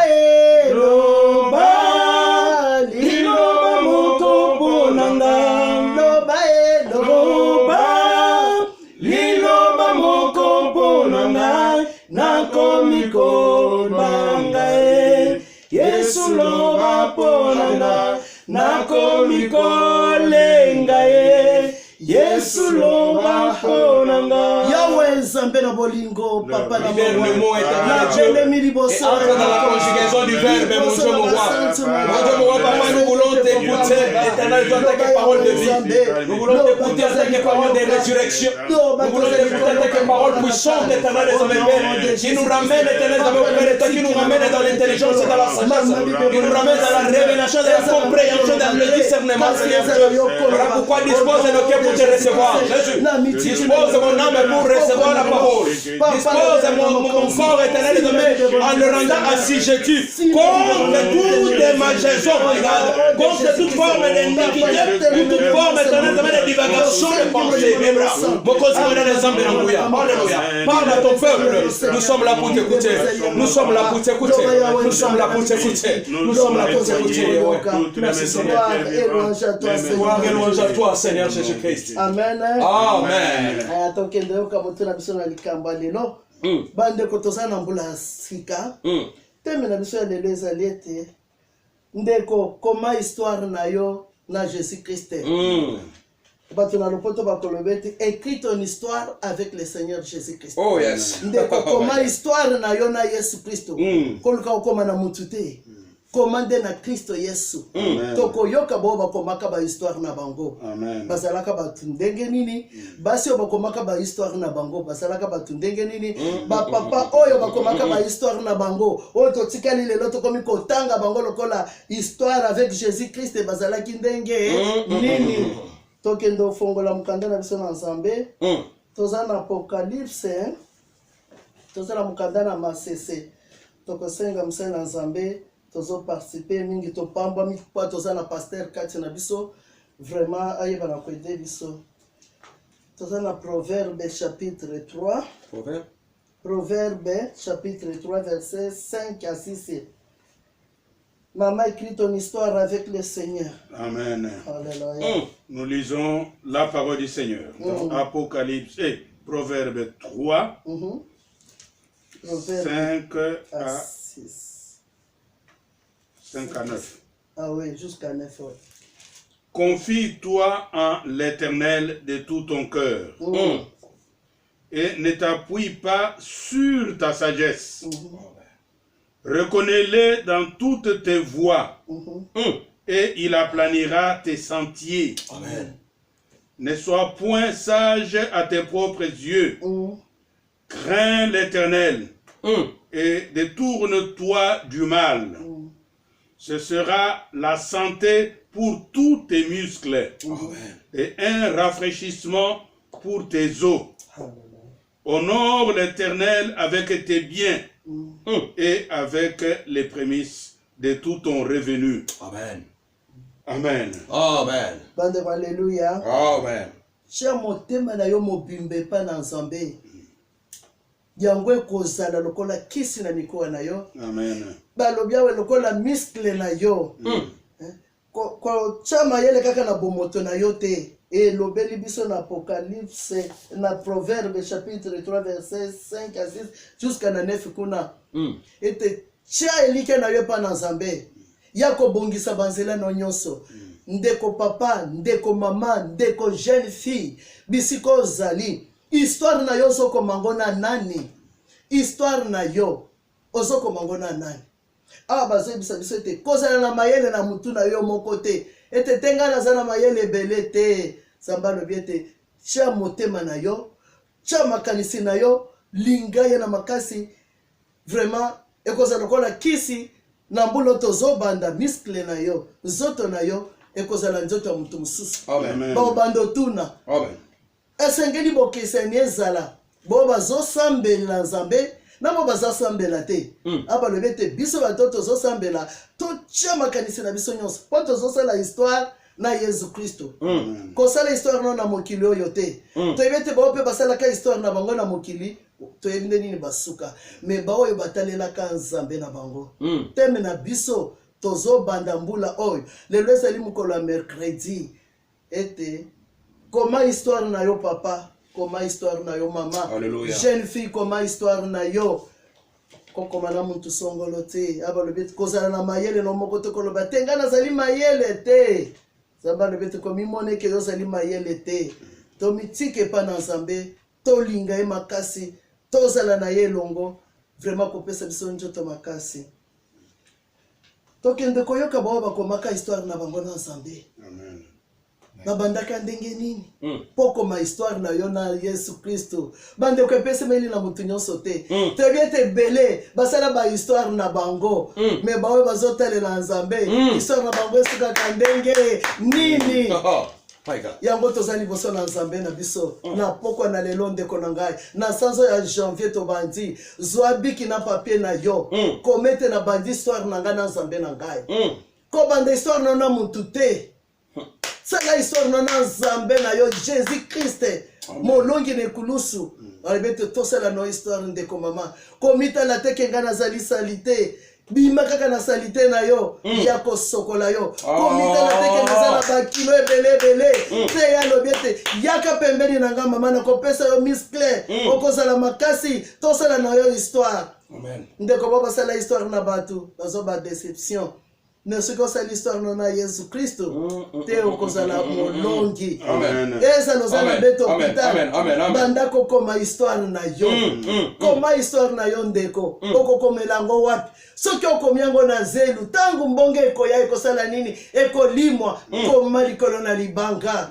loba liloba moko mpo na nga loba loba liloba moko mpo na nga nakomi kobanga Yesu loba mpo na nga nakomi kolenga Yesu loba mpo na nga yawe nzambe na bolingo papa na entre dans la conjugaison du verbe mon Dieu mon roi papa nous voulons t'écouter éternel toi ta parole de vie nous voulons t'écouter ta parole de résurrection nous voulons t'écouter ta parole puissante éternel des hommes qui nous ramène éternel dans le Père qui nous ramène dans l'intelligence et dans la sagesse qui nous ramène dans la révélation de la compréhension dans le discernement Seigneur Dieu voilà pourquoi dispose nos cœurs pour te recevoir Jésus dispose mon âme pour recevoir la parole dispose mon corps éternel des hommes en le rendant assujetti contre toute démangeaison contre toute forme d'iniquité toute forme éternelle de divagation de pensée parle à ton peuple nous sommes là pour t'écouter nous sommes là pour t'écouter nous sommes là pour t'écouter nous sommes là pour t'écouter merci Seigneur gloire et louange à toi Seigneur Jésus-Christ amen amen tokende yoka motuna biso na likamba lelo bandeko toza na mbula sika teme na biso ya lelo ezali ete ndeko koma histoire na yo na Jésus-Christ bato na lopoto bakoloba ete écrit ton histoire avec le Seigneur Jésus-Christ oh yes ndeko koma histoire na yo na Yesu Kristo koluka okoma na mutu te komande na Kristo Yesu tokoyoka bo bakomaka ba histoire na bango bazalaka batu ndenge nini basi bakomaka ba histoire na bango bazalaka batu ndenge nini ba papa oyo bakomaka ba histoire na bango oyo totikali lelo tokomi kotanga bango lokola histoire avec Jésus-Christ bazalaki ndenge nini tokendo fongola mukanda na biso na Nzambe toza na Apocalypse toza na mukanda na Masese tokosenga msana na Nzambe tozo participer mingi to pamba mi kwa toza na pasteur kati na biso vraiment ayeba na koide biso toza na Proverbe chapitre 3 Proverbe chapitre 3 verset 5 à 6 Maman écrit ton histoire avec le Seigneur. Amen. Alléluia. Nous lisons la parole du Seigneur dans Apocalypse et Proverbe 3 5 à à 6. 5 à 9. Ah oui, jusqu'à 9 heures. Confie-toi en l'Éternel de tout ton cœur et ne t'appuie pas sur ta sagesse. Reconnais-le dans toutes tes voies et il aplanira tes sentiers. Amen. Ne sois point sage à tes propres yeux. Crains l'Éternel et détourne-toi du mal. Ce sera la santé pour tous tes muscles et un rafraîchissement pour tes os. Honore l'Éternel avec tes biens et avec les prémices de tout ton revenu. Amen. Amen. Amen. Bande alléluia. Amen. Tia motema na yo mobimbe pa na Nzambe. Yango ekozala lokola kisi na mikoa na yo. Amen. Balobi awe lokola miskle na yo. Ko tia mayele kaka na bomoto na yo te. Et lobeli biso na Apocalypse, na Proverbe chapitre 3 verset 5 à 6 jusqu'à na 9 kuna. Et te tia elike na yo pa na Nzambe. Yako bongisa banzela no nyonso. Ndeko papa, ndeko mama, ndeko jeune fille, bisiko zali. Histoire na yo zoko mangona nani? Histoire na yo ozoko mangona nani? Ah bazo bisa biso te kozala na mayele na mutu na yo moko te. Ete tenga na zana mayele belé te. Samba no biete cha motema na yo, cha makanisi na yo, linga ya na makasi. Vraiment ekozala kola kisi na mbulo tozo banda miskle na yo, zoto na yo ekozala nzoto ya mutu mususu. Amen. Ba bando tuna. Amen. Esengeli bokeseni ezala bo bazosambela Nzambe na bo bazasambela te. Abalobi te biso bato tozosambela totia makanisi na biso nyonso po tozosala histoire na Yesu Kristo. Kosala histoire no na mokili oyo te. Toyebi te bao mpe basalaka histoire na bango na mokili toyebi nde nini basuka me baoyo batalelaka Nzambe na bango. Teme na biso tozobanda mbula oyo lelo ezali mokolo ya mercredi ete comment histoire na yo papa, comment histoire na yo mama. Alléluia. Jeune fille, comment histoire na yo. Kokoma na muntu songolo te. Abalobi kozala na mayele no moko to koloba tenga na zali mayele te. Zamba lobi komi moneke yo zali mayele te. To mitike pa na Nzambe, to linga e makasi, to zala na ye longo, vraiment kopesa biso njoto makasi. To kende koyoka bao bakomaka histoire na bango na Nzambe. Amen. Babandaka ndenge nini poko ma histoire na yo na Yesu Kristo bande ko pese meli na mutu nyonso te te belé basala ba histoire na bango me bawe bazotale na Nzambe histoire na bango esuka kandenge nini yango tozali boso na Nzambe na biso na poko na lelo ndeko na ngai na sanzo ya janvier to bandi zwa biki na papier na yo komete na bandi histoire na ngai na Nzambe na ngai ko bande histoire na mutu te. Sala histoire na Nzambe na yo Jésus Christ molongi ne kulusu alibete tosala no histoire ndeko mama komita la teke ngana zali salite bima kaka na salite na yo ya kosokola yo komita la teke nazala ba kilo ebele te ya lobiete yaka pembeni na nga mama na kopesa yo miscle okozala makasi tosala na yo histoire. Amen. Ndeko baba sala histoire na batu bazo ba déception. Ne ce que c'est l'histoire non à Jésus Christ te okozala molongi. Amen. Eza nozala beto Amen. banda kokoma histoire na yo koma histoire na yo ndeko okokomelango wapi soki okomiango na zelu tangu mbonge ekoya ekosala nini ekolimwa koma likolo na libanga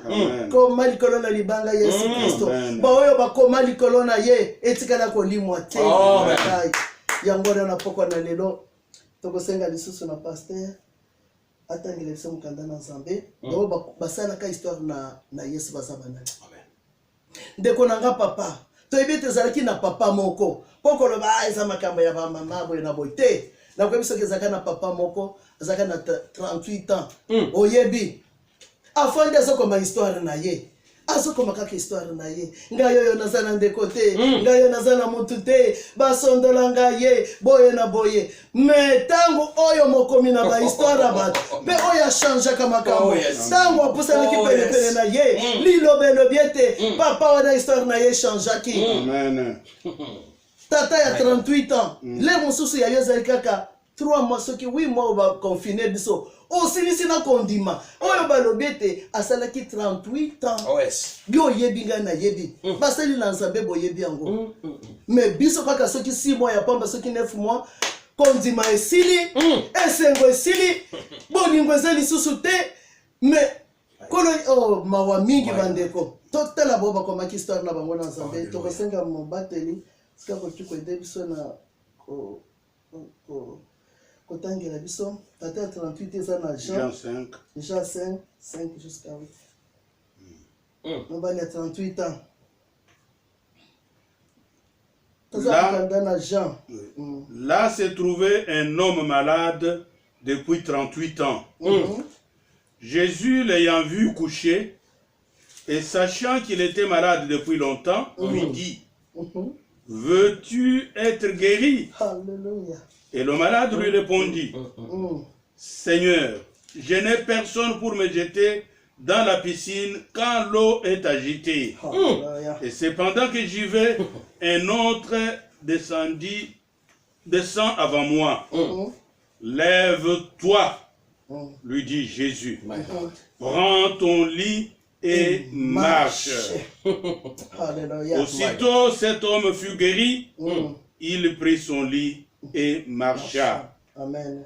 koma likolo na libanga Yesu Kristo baoyo bakoma likolo na ye etikala kolimwa te yango na poko na lelo tokosenga lisusu na pasteur atangile biso mukanda na Nzambe do basalaka histoire na Yesu bazabana. Amen. Ndeko nanga papa toyebi tezalaki na papa moko poko loba eza makambo ya mama boye na boye te na kwa biso kezaka na papa moko azaka na 38 ans oyebi afande azokoma histoire na ye azokoma kaka histoire na ye ngayo yo nazana ndeko te ngayo nazana mutu te basondola ngaye boye na boye me tangu oyo mokomi na ba histoire abato pe oyo change kama kama tangu apusana ki pele na ye lilobelo biete papa wana histoire na ye change ki. Amen. tata ya 38 ans le mosusu ya yo ezali kaka 3 mois soki 8 mois baconfine biso osilisi na kondima oyo balobi ete asalaki 38 ans bio oyebi ngai nayebi basali na nzambe boyebi yango mais biso kaka soki 6 mois ya pamba soki 9 mois kondima esili esengo esili bolingo eza lisusu te mais kolo mawa mingi bandeko totala bo bakomaki histoire na bango na nzambe tokosenga mobateli sika koki koyede biso na kotangela biso tata 38 eza na Jean 5 jusqu'à 8 mobali ya 38 ans Là se trouvait un homme malade depuis 38 ans. Jésus l'ayant vu coucher et sachant qu'il était malade depuis longtemps, lui dit, veux-tu être guéri? Alléluia. Et le malade lui répondit, Seigneur, je n'ai personne pour me jeter dans la piscine quand l'eau est agitée. Et cependant que j'y vais, un autre descend avant moi. Lève-toi, lui dit Jésus. Prends ton lit et marche. Aussitôt cet homme fut guéri, il prit son lit et marcha. Amen.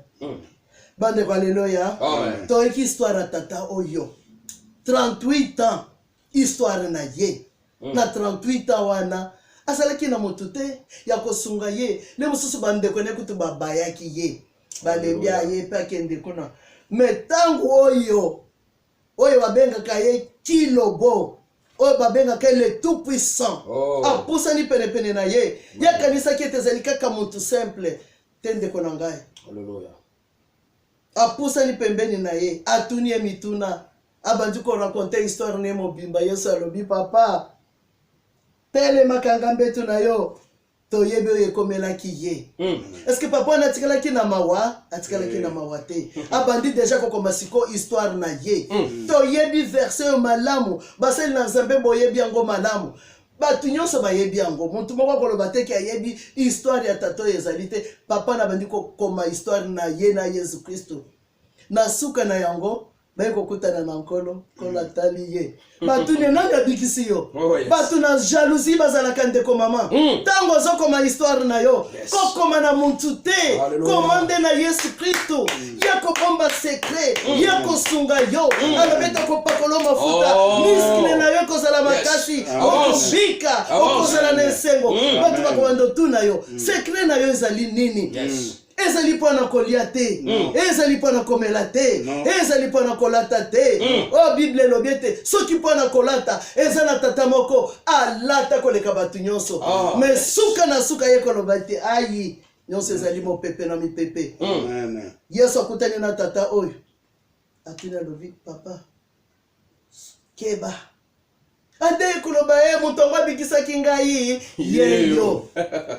Bande Alléluia. Toiki histoire à tata oyo. 38 ans histoire na ye. Na 38 ans wana asalaki na motute ya kosunga ye. Le mususu bande kone kutu babayaki ye. Balebia ye pa kende kuna. Metangu oyo babengaka ye Kilobo. Oyo babengaka le tout puissant. Apusa ni pene pene na ye. Ya kanisa ki etezali kaka mutu simple. Tende kona ngai. Alléluia. Apusa ni pembeni na ye. Atuni ye mituna. Abandi ko raconter histoire ne mobimba Yesu alobi papa. Tele makanga mbetu na yo. Toyebe oye komelaki ye. Est-ce que papa na tikalaki na mawa? Atikalaki na mawa te. Abandi déjà kokoma siko histoire na ye. Toyebi verset malamu. Basel na nzambe boyebi yango malamu. Batu nyonso bayebi yango. Muntu moko koloba te ki ayebi histoire ya tato ezali te. Papa na bandi kokoma histoire na ye na Yesu Kristo. Na suka na yango beko kutana na nkolo kola tali ye. Batu ne nanga bikisi yo. Batu na jalousie bazalaka ndeko mama. Tango zokoma histoire na yo. Kokoma na muntu te. Komande na Yesu Kristo. Yako bomba secret. Yako sunga yo. Alobeta ko pakolo mafuta. Miskine na yo kozala makasi. Okobika. Okozala na nsengo. Batu bakomando tu na yo. Secret na yo ezali nini? Ezali po na kolia te, ezali po na komela te, ezali po na kolata te. Oh Bible lobiete, soki po na kolata, ezala tata moko alata koleka batu nyonso. Mais suka na suka ye kolobate ayi, nyonso ezali mo pepe na mi pepe. Yesu akutani na tata oyo. Atina lobi papa. Keba. Ade kuloba mutonga bikisaki ngai yeyo.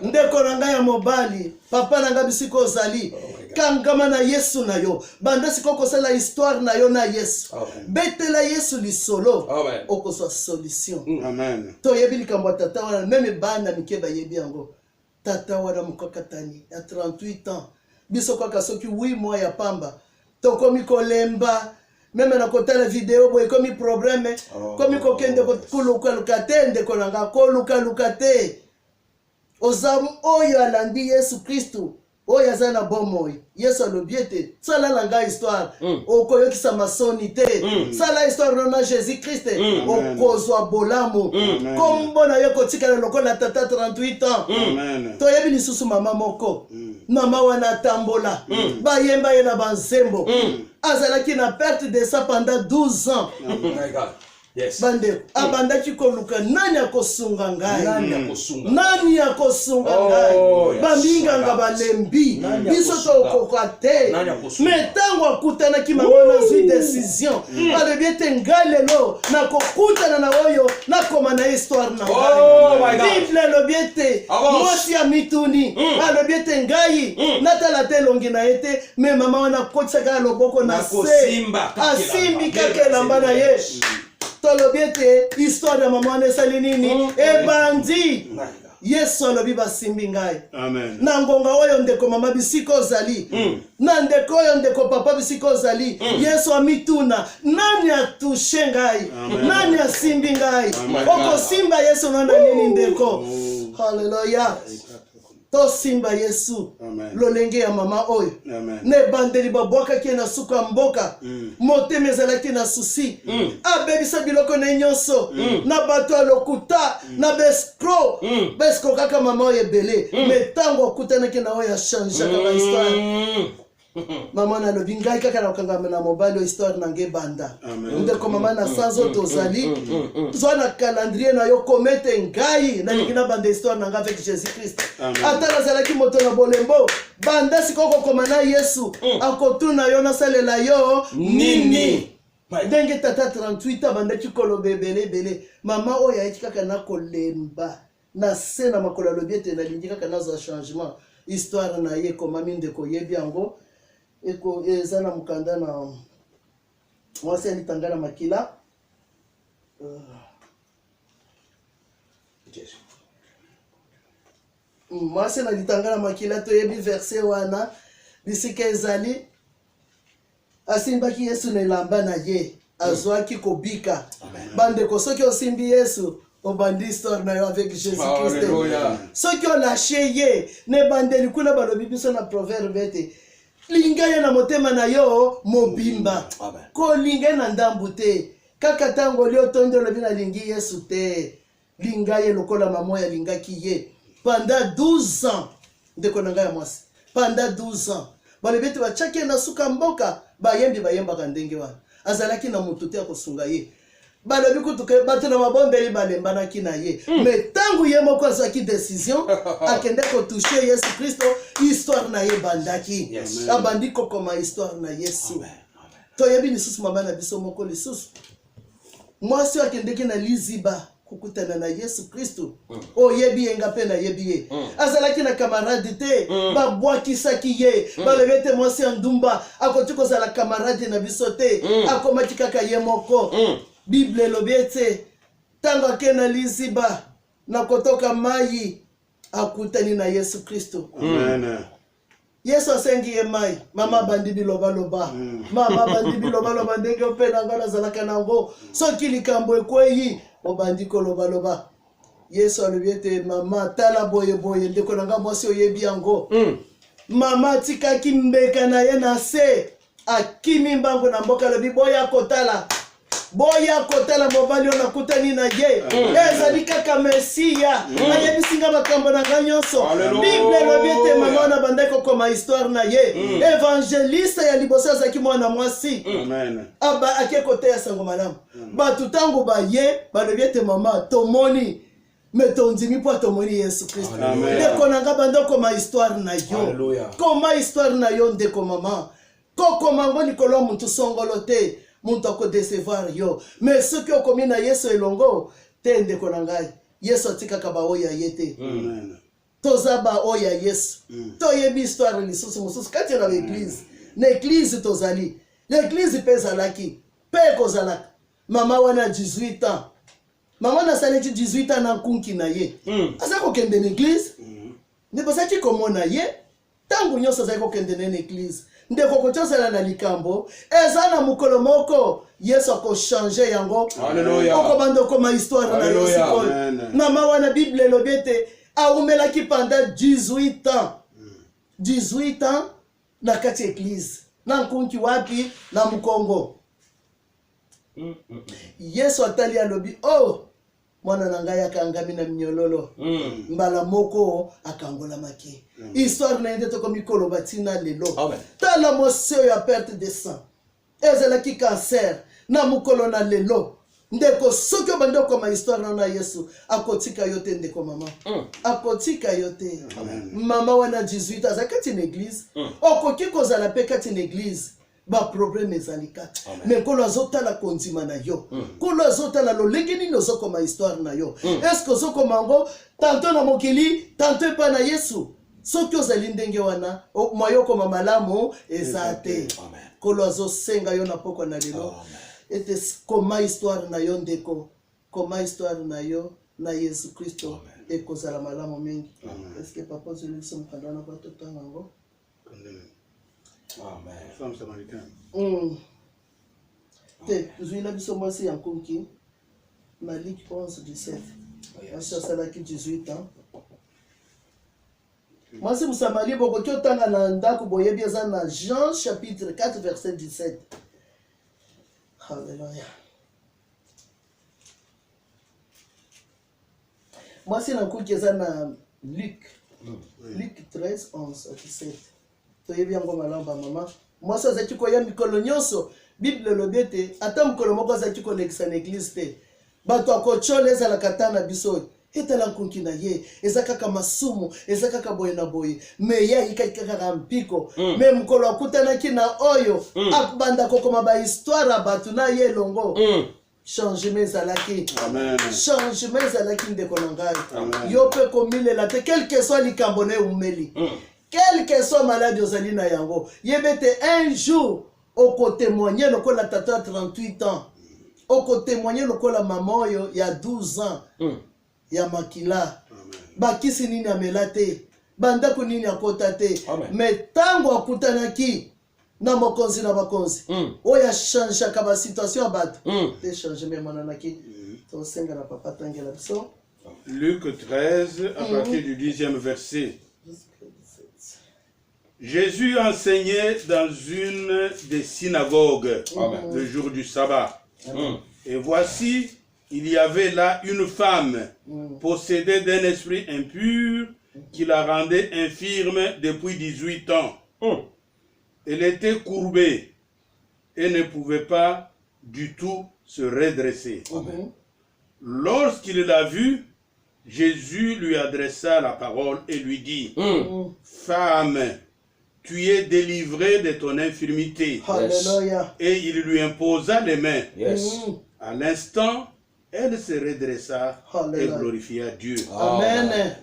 Ndeko na ngai ya mobali, papa na ngai bisiko ozali. Kangama na Yesu na yo. Banda siko kosala histoire na yo na Yesu. Betela Yesu lisolo. Okoso solution. Amen. To yebi likambo tata wana meme bana mikeba yebi yango. Tata wana mukakatani ya 38 ans. Biso kaka soki 8 mois ya pamba. Tokomi kolemba. Même na kotala vidéo boy komi problème komi kokende koluka lukate ndeko nanga koluka lukate ozamu oyo alandi Yesu Kristo oyo azana bomoy Yesu alobiete sala langa histoire okoyokisa masoni te sala histoire na Jésus Christ okozwa bolamu kombo na yo kotikala lokola tata 38 ans to yebi lisusu mama moko mama wana tambola bayemba ye na banzembo azalaki na perte de ça pendant 12 ans. Oh my God. Yes. Bande abandaki koluka nani akosunga ngai nani akosunga ngai bambinga nga balembi biso to kokate metango akutana ki mangona zui décision alebiete ngalelo na kokutana na oyo na koma na histoire na ngai Bible lobiete mosi ya mituni alebiete ngai natala te longi na ete me mama wana kotsaka loboko na se asimbi kakelamba na ye tolobiete histoire de maman esali nini ebandi Yesu alobi basimbi ngai. Amen. Na ngonga oyo ndeko mama bisiko zali. Na ndeko oyo ndeko papa bisiko zali. Yesu amituna. Nani atushe ngai? Nani asimbi ngai? Oko simba Yesu nana nini ndeko? Hallelujah. To simba Yesu. Lolenge ya mama oyo. Ne bandeli babwaka ki na suka mboka. Motema ezalaki na susi. Abebisa biloko na nyonso. Na bato alokuta. Na beskro. Beskro kaka mama oyo ebele. Metango okutanaki na oyo ya change kaka histoire. Mama na lobi ngai kaka na okangama na mobali histoire na nge banda. Ndeko mama na sanzo tozali. Zwa na calendrier na yo komete ngai na likina banda histoire na nga avec Jésus Christ. Ata nazalaki moto na bolembo banda sikoko komana Yesu akotuna yo na salela yo nini. Ndenge tata 38 abandaki koloba ebele mama oyo ayaki kaka na kolemba na se na makolo alobi ete nalingi kaka nazwa changement histoire na ye komami ndeko yebi yango eko eza na mukanda na mwasi alitanga na makila mwasi alitanga na makila toyebi verset wana bisika ezali asimbaki Yesu na elamba na ye azwaki kobika bandeko soki osimbi Yesu obandi histoire na yo avec Jésus Christ. Soki olâché ye ne bandeli kuna balobi biso na proverbe ete linga ye na motema na yo mobimba ko linga na ndambu te kaka tango lio tondo lobi na lingi Yesu te linga ye lokola mamo ya lingaki ye pendant 12 ans ndeko na ngai ya mwasi pendant 12 ans balobi ete bachaki na suka mboka bayembaka ndenge wana azalaki na mutu te akosunga ye balobi kutuke bato na mabondeli balembanaki na ye mais tangu ye moko azwaki décision akende kotouche Yesu Kristo histoire na ye bandaki abandi kokoma histoire na Yesu toyebi lisusu mama na biso moko lisusu mwasi akendeki na liziba kukutana na Yesu Kristo oyebi yenga pe na yebi ye azalaki na camarade te babwakisaki ye balobi ete mwasi ya ndumba akoti kozala camarade na biso te akomaki kaka ye moko Bible elobi ete tango ake na liziba na kotoka mai akutani na Yesu Kristo. Yesu asengi ye mai mama bandi biloba mama bandi biloba ndenge ope na ngana zalaka nango soki likambo ekweyi obandi koloba Yesu alobi ete mama tala boye ndeko na nga mwasi oyebi yango mama tikaki mbeka na ye na se akimi mbango na mboka lobi boya kotala mobali ona kutani na ye ezali kaka Mesia ayebisinga makambo na nga nyonso Bible lobi ete mama na bandeko koma histoire na ye evangeliste ya liboso azaki mwana mwasi aba akekote ya sango malamu batu tango baye balobi ete mama tomoni metondimi po tomoni Yesu Kristo ndeko na nga bandeko koma histoire na yo koma histoire na yo ndeko mama kokoma ngo likolo muntu songolo te muntu akodecevoir yo mais soki okomi na Yesu elongo te ndeko na ngai Yesu atikaka baoyo ye te toza baoyo Yesu toyebi histoire lisusu mosusu kati na l'église na église tozali l'église pe ezalaki pe kozalaka mama wana 18 ans mama nasalaki 18 ans na nkunki na ye aza kokende na église ndebosaki komona ye tangu nyonso azali kokende na église ndeko kotosala na likambo eza na mukolo moko Yesu akochange yango oko bando koma histoire na Yesu mama wana Bible elobi ete aumelaki pendant 18 ans na kati église na nkunki wapi na Mukongo Yesu atali alobi mwana na ngai akangami na minyololo mbala moko akangola maki histoire na ndete ko mikolo batina lelo tala moseo ya perte de sang ezalaki cancer na mukolo na lelo ndeko soki obande koma histoire na Yesu akotika yote ndeko mama akotika yote mama wana 18 azakati na église okoki kozala pe kati na église ba problème ezalika mais kolo azotala kondima na yo kolo azotala lolenge nini ozokoma histoire na yo est-ce que ozokoma ngo tanto na mokili tanto epa na Yesu soki ozali ndenge wana mayoko mamalamu ezate kolo azosenga yo na poko na lelo ete koma histoire na yo ndeko koma histoire na yo na Yesu Kristo et cause à la malamu mingi. Est-ce que papa zulu somme kandana ba tota nango? Amen. Femme samaritaine. Te, zulu biso mwasi ya nkonki. Malik 11-17. Mwasi asalaki 18 ans. Mwasi musamali bokoki otanga na ndako boyebi eza na Jean chapitre 4 verset 17. Alléluia. Mwasi na nkonki eza na Luc 13-11-17. Toyebi yango malamu ba mama. Mwasi azaki koya mikolo nyonso. Bible elobi ete ata mokolo moko azaki kolekisa na église te. Bato akochola ezalaka ta na biso etala nkonki na ye eza kaka masumu eza kaka boye na boye me ye ayikaki kaka mpiko me mokolo akutanaki na oyo akobanda kokoma bahistoire ya bato na ye elongo changement ezalaki changement ezalaki ndeko na ngai yo mpe komilela te quelque soit likambo na eumeli quelque soit maladi ozali na yango yebe te un jour okotémoigner lokola tata 38 ans okotémoigner lokola mama oyo ya 12 ans ya makila bakisi nini amela te bandako nini akota te me ntango akutanaki na mokonzi na bakonzi oyo achangeaka basituation ya bato te changement emonanaki tosenga na papa tangela biso. Luc 13 à partir du 10e verset. Jésus enseignait dans une des synagogues le jour du sabbat. Et voici, il y avait là une femme possédée d'un esprit impur qui la rendait infirme depuis 18 ans. Elle était courbée et ne pouvait pas du tout se redresser. Lorsqu'il l'a vue, Jésus lui adressa la parole et lui dit, Femme, tu es délivrée de ton infirmité. Et il lui imposa les mains. À l'instant, elle se redressa et glorifia Dieu. Amen.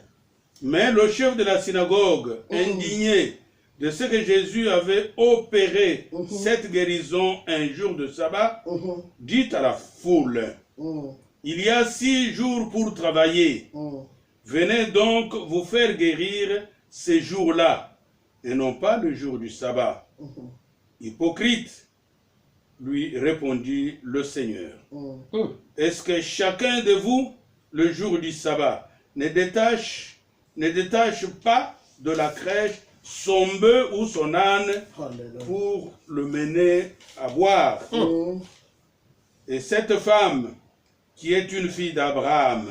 Mais le chef de la synagogue, indigné de ce que Jésus avait opéré cette guérison un jour de sabbat, dit à la foule, il y a 6 jours pour travailler. Venez donc vous faire guérir ces jours-là, et non pas le jour du sabbat. Hypocrite, lui répondit le Seigneur. Est-ce que chacun de vous, le jour du sabbat, ne détache pas de la crèche son bœuf ou son âne pour le mener à boire? Et cette femme, qui est une fille d'Abraham,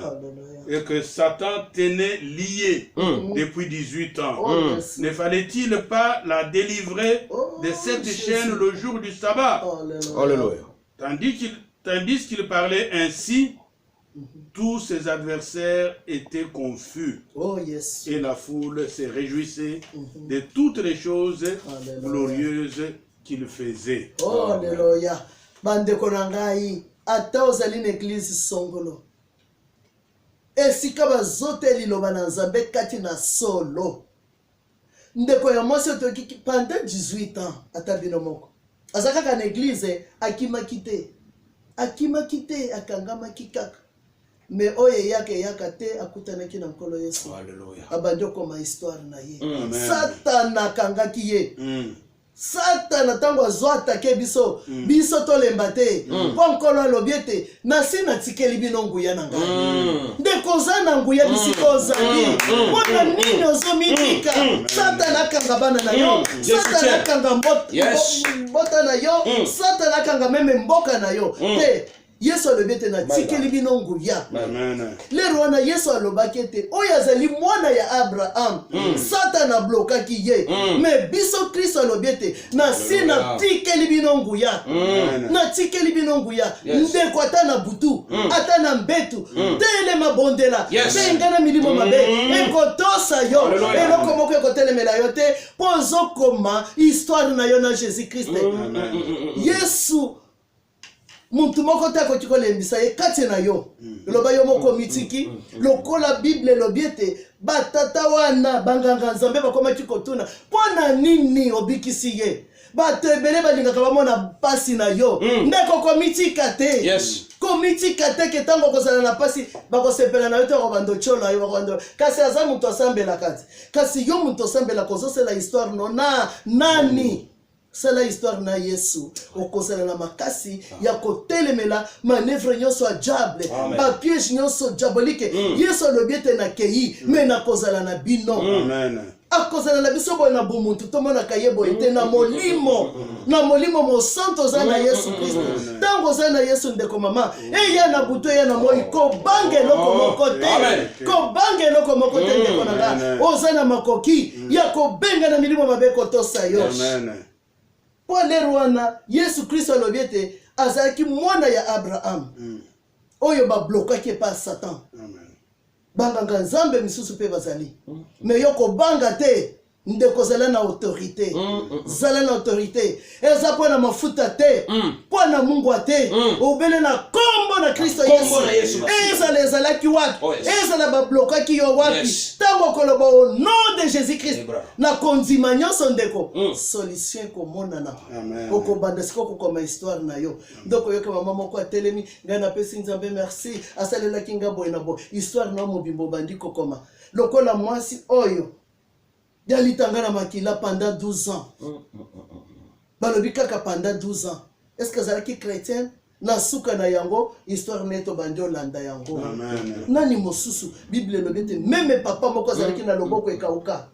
et que Satan tenait liée depuis 18 ans, ne fallait-il pas la délivrer de cette chaîne le jour du sabbat? Alléluia. Tandis qu'il parlait ainsi, tous ses adversaires étaient confus. Et la foule se réjouissait de toutes les choses glorieuses qu'il faisait. Alléluia. Bandeko na ngai, ata ozali na église songolo. Esika bazoteli loba na Nzambe kati na solo. Ndeko ya mwasi otoki pendant 18 ans ata bino moko. Azaka na église akimaki te akangamaki kaka. Me oye yaka te akutanaki na nkolo Yesu. Alléluia. Abandi okoma histoire na ye. Satana akangaki ye. Satana tango azwa atake biso biso tolemba te po nkolo alobi ete nasi natikeli bino nguya na ngai ndeko oza na nguya bisika ozali mpona nini ozomitika Satana akanga bana na yo Satana akanga mbota na yo Satana akanga meme mboka na yo te Yesu alobi ete natikeli bino nguya. Lero wana Yesu alobaki ete oyo azali mwana ya Abraham Satana ablokaki ye me biso Kristo alobi ete nasi natikeli bino nguya. Natikeli bino nguya ndeko ata na butu ata na mbetu telema bondela benga na milimo mabe ekotosa yo eloko moko ekotelemela yo te po ozokoma histoire na yo na Jésus Christ. Yesu muntu moko ta ko lembisa ye kati na yo loba yo moko mitiki lokola Bible lobi ete batata wana banganga Nzambe bakoma kotuna pona nini obikisi ye bato ebele balingaka bamona pasi na yo ndeko komitika te komitika te ke tango kozala na pasi bakosepela na yo te bakobanda otyola yo bakobanda kasi aza moto asambela kati kasi yo moto osambela kozosela histoire no na nani c'est la histoire na Yesu okozala na makasi ya kotelemela manœuvre nyonso ya diable ba piège nyonso diabolique Yesu alobiete na kei mais na kozala na bino Amen. akozala na biso boye na bumuntu tomona kayebo ete na molimo mo santo za na Yesu Kristo tango za na Yesu ndeko mama eya na buto ya na moi ko bange loko moko te ndeko na nga oza na makoki ya ko benga na milimo mabeko tosa yo Amen. Pour les Rwanda, Yesu Christ alobiete azaki mwana ya Abraham. Oyo ba bloka ki pa Satan. Amen. Banganga nzambe misusu pe bazali. Mais yoko banga te ndeko zala na autorité. Zala na autorité. Eza po na mafuta te. Po na Mungu te. Obele na kombo na Kristo Yesu. Eza les ala ki wapi. Eza na ba bloka ki yo wapi. Tango koloba au nom de Jésus-Christ. Na konzima nyonso ndeko. Solution komona na. Oko banda siko koma histoire na yo. Ndoko yoka mama moko atelemi ngana pesi nzambe merci. Asalela kinga boy na bo. Histoire na mobimbo bandiko koma. Lokola mwasi oyo. Yalitanga na makila pendant 12 ans. Balobi kaka pendant 12 ans. Est-ce que zalaki chrétien na suka na yango histoire neto bandi olanda yango. Amen. Nani mosusu Bible lobete même papa moko zalaki na loboko ekauka.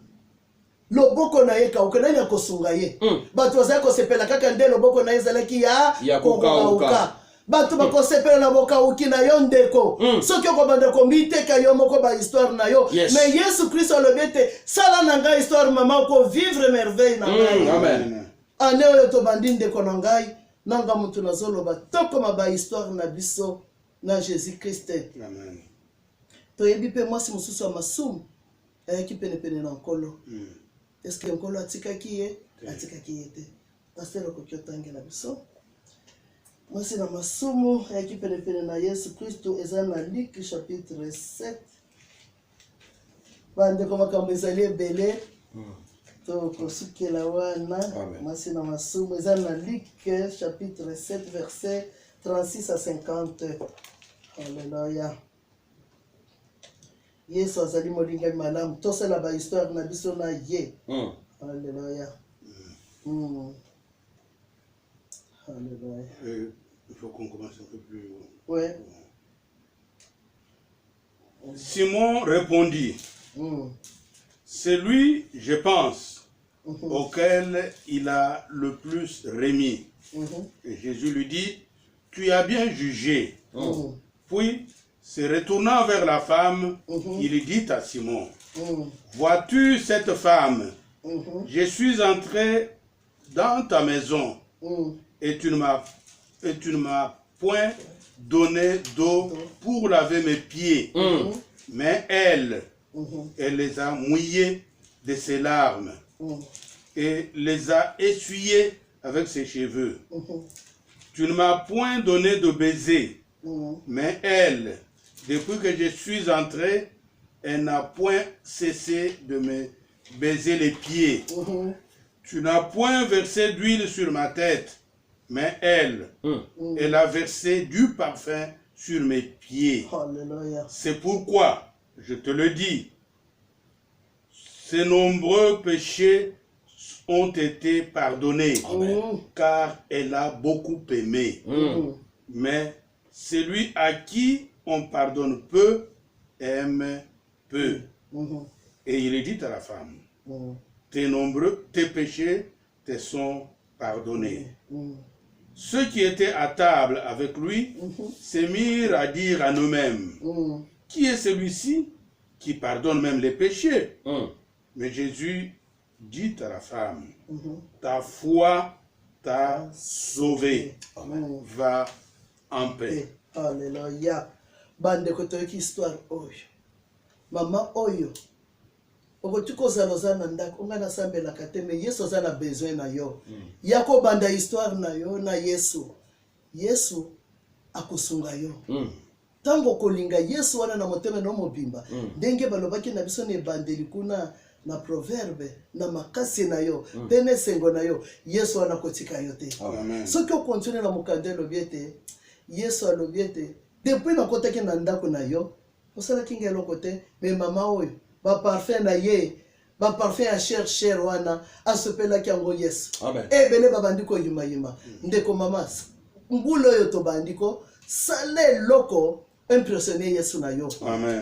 Loboko na ye kauka nani akosunga ye. Bato zako sepela kaka nde loboko na ye zalaki ya kokauka. Bato bakosepela na bokauki na yo ndeko soki okobanda komiteka yo moko ba histoire na yo mais Yesu Christ alobete sala na ngai histoire mama ko vivre merveille na ngai Amen. ane oyo tobandi ndeko na ngai nanga mutu nazoloba tokoma ba histoire na biso na Jésus Christ. Amen. Toyebi pe mwasi mosusu ya masumu ayaki penepene na nkolo. Est-ce que nkolo atikaki ye te pasteur okoki otange na biso mwasi na masumu ayaki penepene na Yesu Kristo eza na Luc chapitre 7 bandeko makambo ezali ebele tokosukela wana mwasi na masumu eza na Luc chapitre 7 verset 36 à 50. Alléluia. Yesu azali molinga malamu tosala ba histoire na biso na ye. Alléluia. Alléluia. Il faut qu'on commence un peu plus haut. Ouais. Simon répondit, c'est lui, je pense, auquel il a le plus remis. Et Jésus lui dit, tu as bien jugé. Puis, se retournant vers la femme, il dit à Simon, vois-tu cette femme? Je suis entré dans ta maison et tu ne m'as point donné d'eau pour laver mes pieds. Mais elle les a mouillés de ses larmes et les a essuyés avec ses cheveux. Tu ne m'as point donné de baiser. Mais elle, depuis que je suis entré, elle n'a point cessé de me baiser les pieds. Tu n'as point versé d'huile sur ma tête, mais elle a versé du parfum sur mes pieds. C'est pourquoi, je te le dis, ses nombreux péchés ont été pardonnés, car elle a beaucoup aimé. Mais celui à qui on pardonne peu, aime peu. Et il dit à la femme, tes péchés te sont pardonnés. Ceux qui étaient à table avec lui se mirent à dire à nous-mêmes, qui est celui-ci qui pardonne même les péchés? Mais Jésus dit à la femme, ta foi t'a sauvé. Va en paix. Alléluia. Bande kotoki histoire oyo. Mama oyo. Okotuko zaloza na ndako ngana sambela kateme Yesu za na besoin na yo. Yako banda histoire na yo na Yesu. Yesu akusunga yo. Tango kolinga Yesu wana na motema no mobimba. Ndenge balobaki na biso ne bandeli kuna na proverbe na makasi na yo. Pene sengo na yo. Yesu wana kotika yo te. Soki o continue na mukandelo biete Yesu alobi ete depuis nakotaki na ndako na yo osalaki ngai eloko te me mama oyo baparfum na ye baparfum ya cher wana asopelaki yango Yesu ebele babandi koyimayima ndeko mama mbula oyo tobandiko sala eloko impressionner Yesu na yo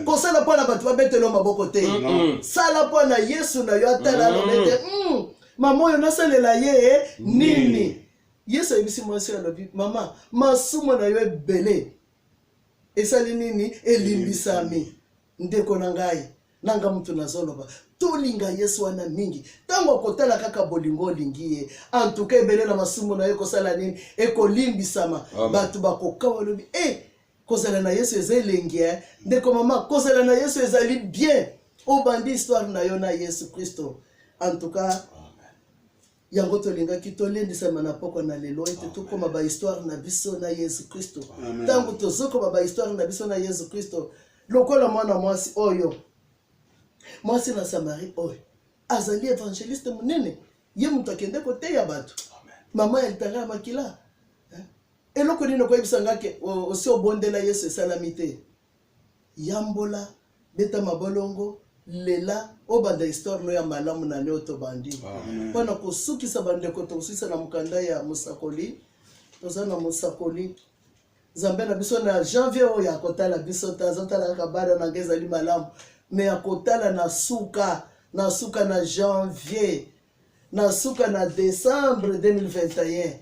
kosala mpo na bato babetelo maboko te sala mpo na Yesu na yo atala lobete mama oyo nasalela ye nini Yesu ayebisi mwasi alobi mama masumu na yo ebele esali nini elimbisami ndeko na ngai nanga mutu nazoloba tolinga Yesu wana mingi tango akotala kaka bolingo olingi ye antuka ebele na masumu na yo kosala nini ekolimbisama bato bakokawa lobi kozala na Yesu eza elengi ndeko mama kozala na Yesu ezali bien obandi histoire na yo na Yesu Kristo antuka yango tolingaki tolendisama na poko na lelo ete tokoma ba histoire na biso na Yesu Kristo tango tozokoma ba histoire na biso na Yesu Kristo lokola mwana mwasi oyo mwasi na Samarie oyo azali evangeliste munene ye mutu akende koteya bato mama ya litanga ya makila eloko nini koyebisa ngake osi obondela Yesu esalami te yambola beta mabolongo lela obanda histoire no ya malamu na leo tobandi mpona kosukisa bandeko tosukisa na mukanda ya musakoli toza na musakoli Nzambe na biso na janvier oyo akotala biso tazotala kabara na ngezali malamu me akotala na suka na janvier na suka na décembre 2021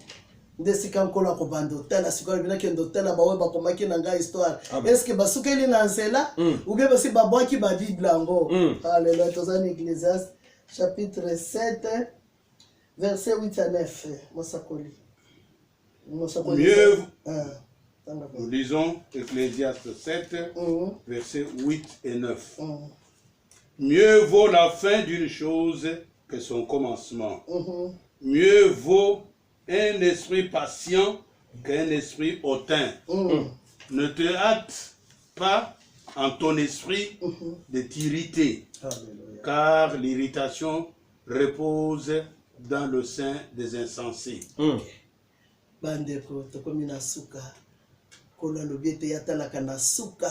ndesika nkola ko bando tala sikola bina kendo tala bawe bakomaki na ngai histoire est-ce que basukeli na nzela ou bien basi babwaki ba bible ngo alléluia tozani Ecclésiaste chapitre 7 verset 8 à 9 Mosakoli mieux nous lisons Ecclésiaste 7 verset 8 et 9 mieux vaut la fin d'une chose que son commencement mieux vaut un esprit patient qu'un esprit hautain. Ne te hâte pas en ton esprit de t'irriter, car l'irritation repose dans le sein des insensés. Bandeko tokomi na suka kola lobiete yatalaka na suka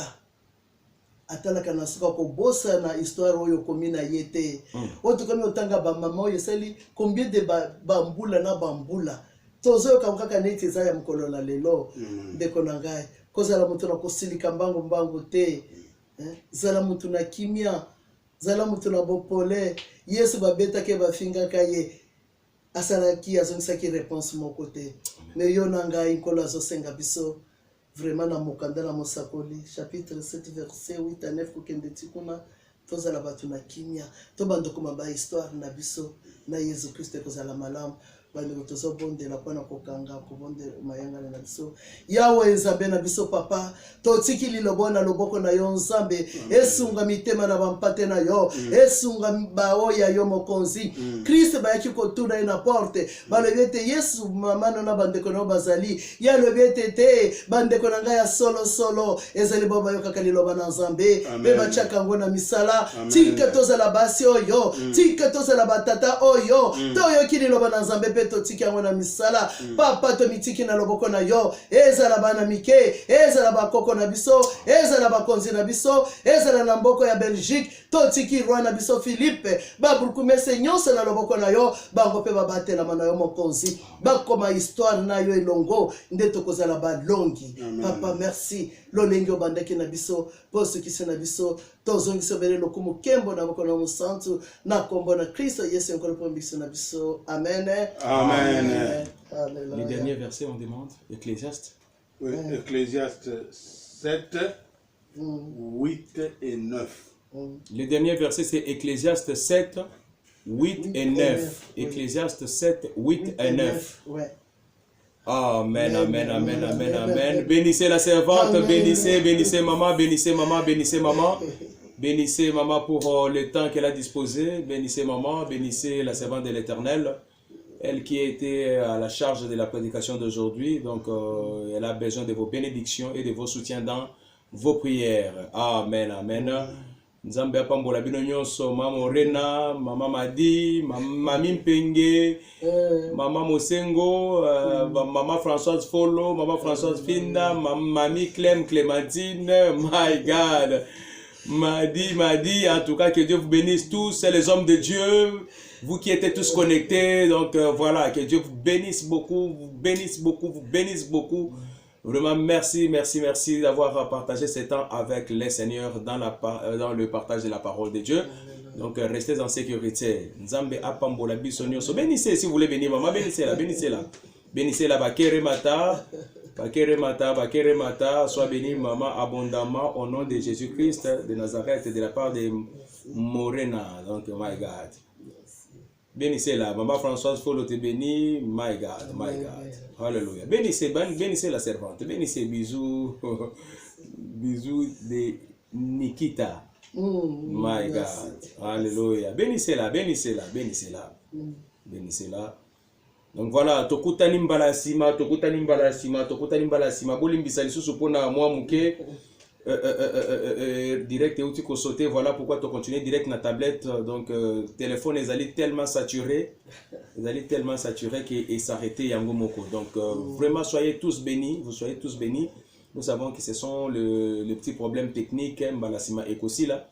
atalaka na suka ko bossa na histoire oyo komi na yete oto komi otanga ba mama oyo sali combien de bambula na bambula tozo kaka neti za ya mkolo na lelo ndeko na ngai kozala mutu na kosilika mbangu te zala mutu na kimia zala mutu na bopole Yesu babeta ke bafinga kaye asalaki azongisaki réponse moko te me yo na ngai nkolo azosenga biso vraiment na mokanda na Mosakoli chapitre 7 verset 8 à 9 kokende tikuna tozala batu na kimia to bandoko maba histoire na biso na Yesu Kristo kozala malamu bandi tozo bonde la pona kokanga ko bonde mayanga na biso yawe Nzambe na biso papa totiki lilobona loboko na yo Nzambe esunga mitema na bampate na yo esunga baoya yo mokonzi Kristo bayaki kotuna na porte balobete Yesu mama na bandeko na bazali ya lobete te bandeko na ngai ya solo ezali baba yo kaka liloba na Nzambe be bachaka ngona misala tika tozala basi oyo tika tozala batata oyo toyo kililoba na Nzambe totiki yango na misala papa to mitiki na loboko na yo ezala bana mike ezala bakoko na biso ezala bakonzi na biso ezala na mboko ya Belgique totiki roi na biso Philippe baburukumese nyonso na loboko na yo bango pe babatela na yo mokonzi bakoma histoire na yo elongo nde tokozala balongi papa merci lolenge obandaki na biso poso kisi na biso tozongisa bele lokumu kembo na boko na musantu na kombo na Kristo Yesu nkolo pombiso na biso amen. Amen. Les derniers versets, on demande, Ecclésiaste. Oui, Ecclésiaste 7, 8 et 9. Les derniers versets, c'est Ecclésiaste 7, 8 et 9. Ecclésiaste 7, 8 et 9. Amen, amen, amen, amen, amen. Bénissez la servante, bénissez maman, bénissez maman, bénissez maman. Bénissez maman pour le temps qu'elle a disposé. Bénissez maman, bénissez la servante de l'Éternel. Elle qui a été à la charge de la prédication d'aujourd'hui, donc elle a besoin de vos bénédictions et de vos soutiens dans vos prières. Amen, amen. Nzambe apambola bino nyonso, Maman Rena, Maman Madi, Mami Mpenge, Maman Mosengo, Maman Françoise Folo, Maman Françoise Finda, Mamie Clémentine, my God. Madi, en tout cas, que Dieu vous bénisse tous, c'est les hommes de Dieu, vous qui êtes tous connectés, donc voilà, que Dieu vous bénisse beaucoup, vous bénisse beaucoup, vous bénisse beaucoup. Vraiment, merci d'avoir partagé ce temps avec les seigneurs dans le partage de la parole de Dieu. Donc, restez en sécurité. Nzambe apambola biso nyonso. Bénissez si vous voulez bénir, maman, bénissez-la, bénissez-la. Bénissez-la, bakere mata, sois béni, maman, abondamment, au nom de Jésus-Christ de Nazareth, de la part de Morena. Donc, my God. Bénissez-la, maman Françoise Folo te bénit, my God, my God. Alléluia. Bénissez la servante, bénissez, bisous, bisous de Nikita, my God. Alléluia. Bénissez-la. Donc voilà, tokutani mbala sima, bolimbisa lisusu pona mwa muke. Direct et outil sauter, voilà pourquoi tu continues direct na tablette. Donc téléphone les allait tellement saturé que s'arrêter yango moko. Donc vraiment soyez tous bénis, Nous savons que ce sont le petit problème technique Mbalasima Ekosi là.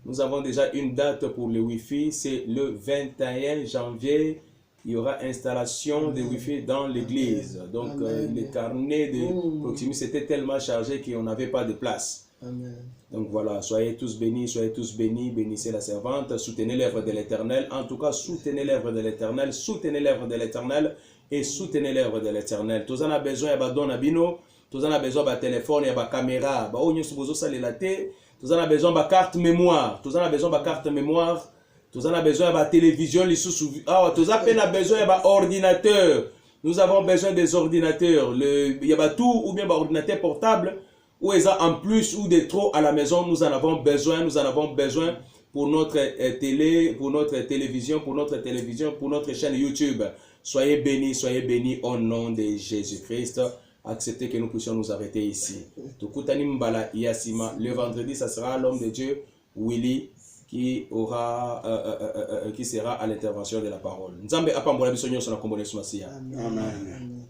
Nous avons déjà une date pour le Wi-Fi, c'est le 21 janvier. Il y aura installation de Wi-Fi dans l'église. Donc, le carnet de Proximus était tellement chargé qu'on n'avait pas de place. Amen. Donc voilà, soyez tous bénis, bénissez la servante, soutenez l'œuvre de l'Éternel. En tout cas, soutenez l'œuvre de l'Éternel, et soutenez l'œuvre de l'Éternel. Tous en a besoin, il y a don abino, tous en a besoin de téléphone, il y a caméra, tous en a besoin de carte mémoire, tous en a besoin de carte mémoire. Tous en a besoin de télévision, tous en a besoin d'ordinateur. Nous avons besoin des ordinateurs. Il y a tout, ou bien ordinateur portable, ou en plus ou de trop à la maison. Nous en avons besoin pour notre télé, pour notre télévision, pour notre chaîne YouTube. Soyez bénis au nom de Jésus-Christ. Acceptez que nous puissions nous arrêter ici. Le vendredi, ça sera l'homme de Dieu, Willy, qui sera à l'intervention de la parole. Nzambe apambola biso nyonso na kombo Yesu Masiya. Amen.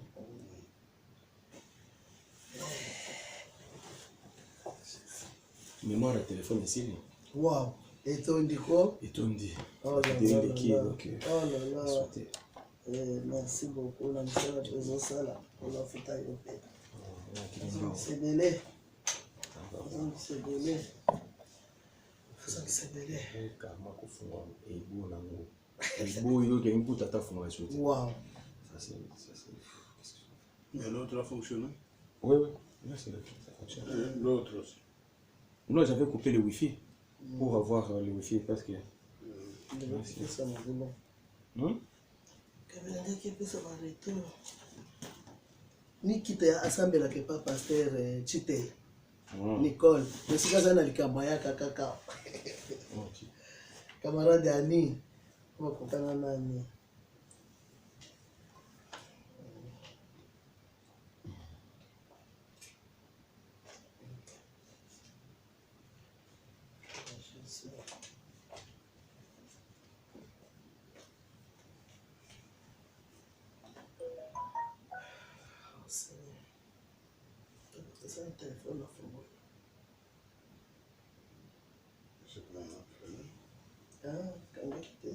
Mémoire de téléphone ici. Wow. Etondi ko? Etondi. Oh là là. Merci beaucoup la msala tuzo sala pour la futa yope. C'est belé. Wow. Mais l'autre a fonctionné? Oui. L'autre aussi. Non, j'avais coupé le Wi-Fi pour avoir le Wi-Fi parce que. Nikita ya asambela ke pa pasteur Chite. Nicole, je suis dans un likamaya kaka. Camarade Annie, on va comprendre Nani. C'est un téléphone à fond. Connecté.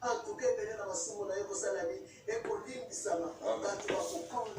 En tout cas, il y a un massimo na yoko salami et pour limbisama. Quand tu vas comprendre,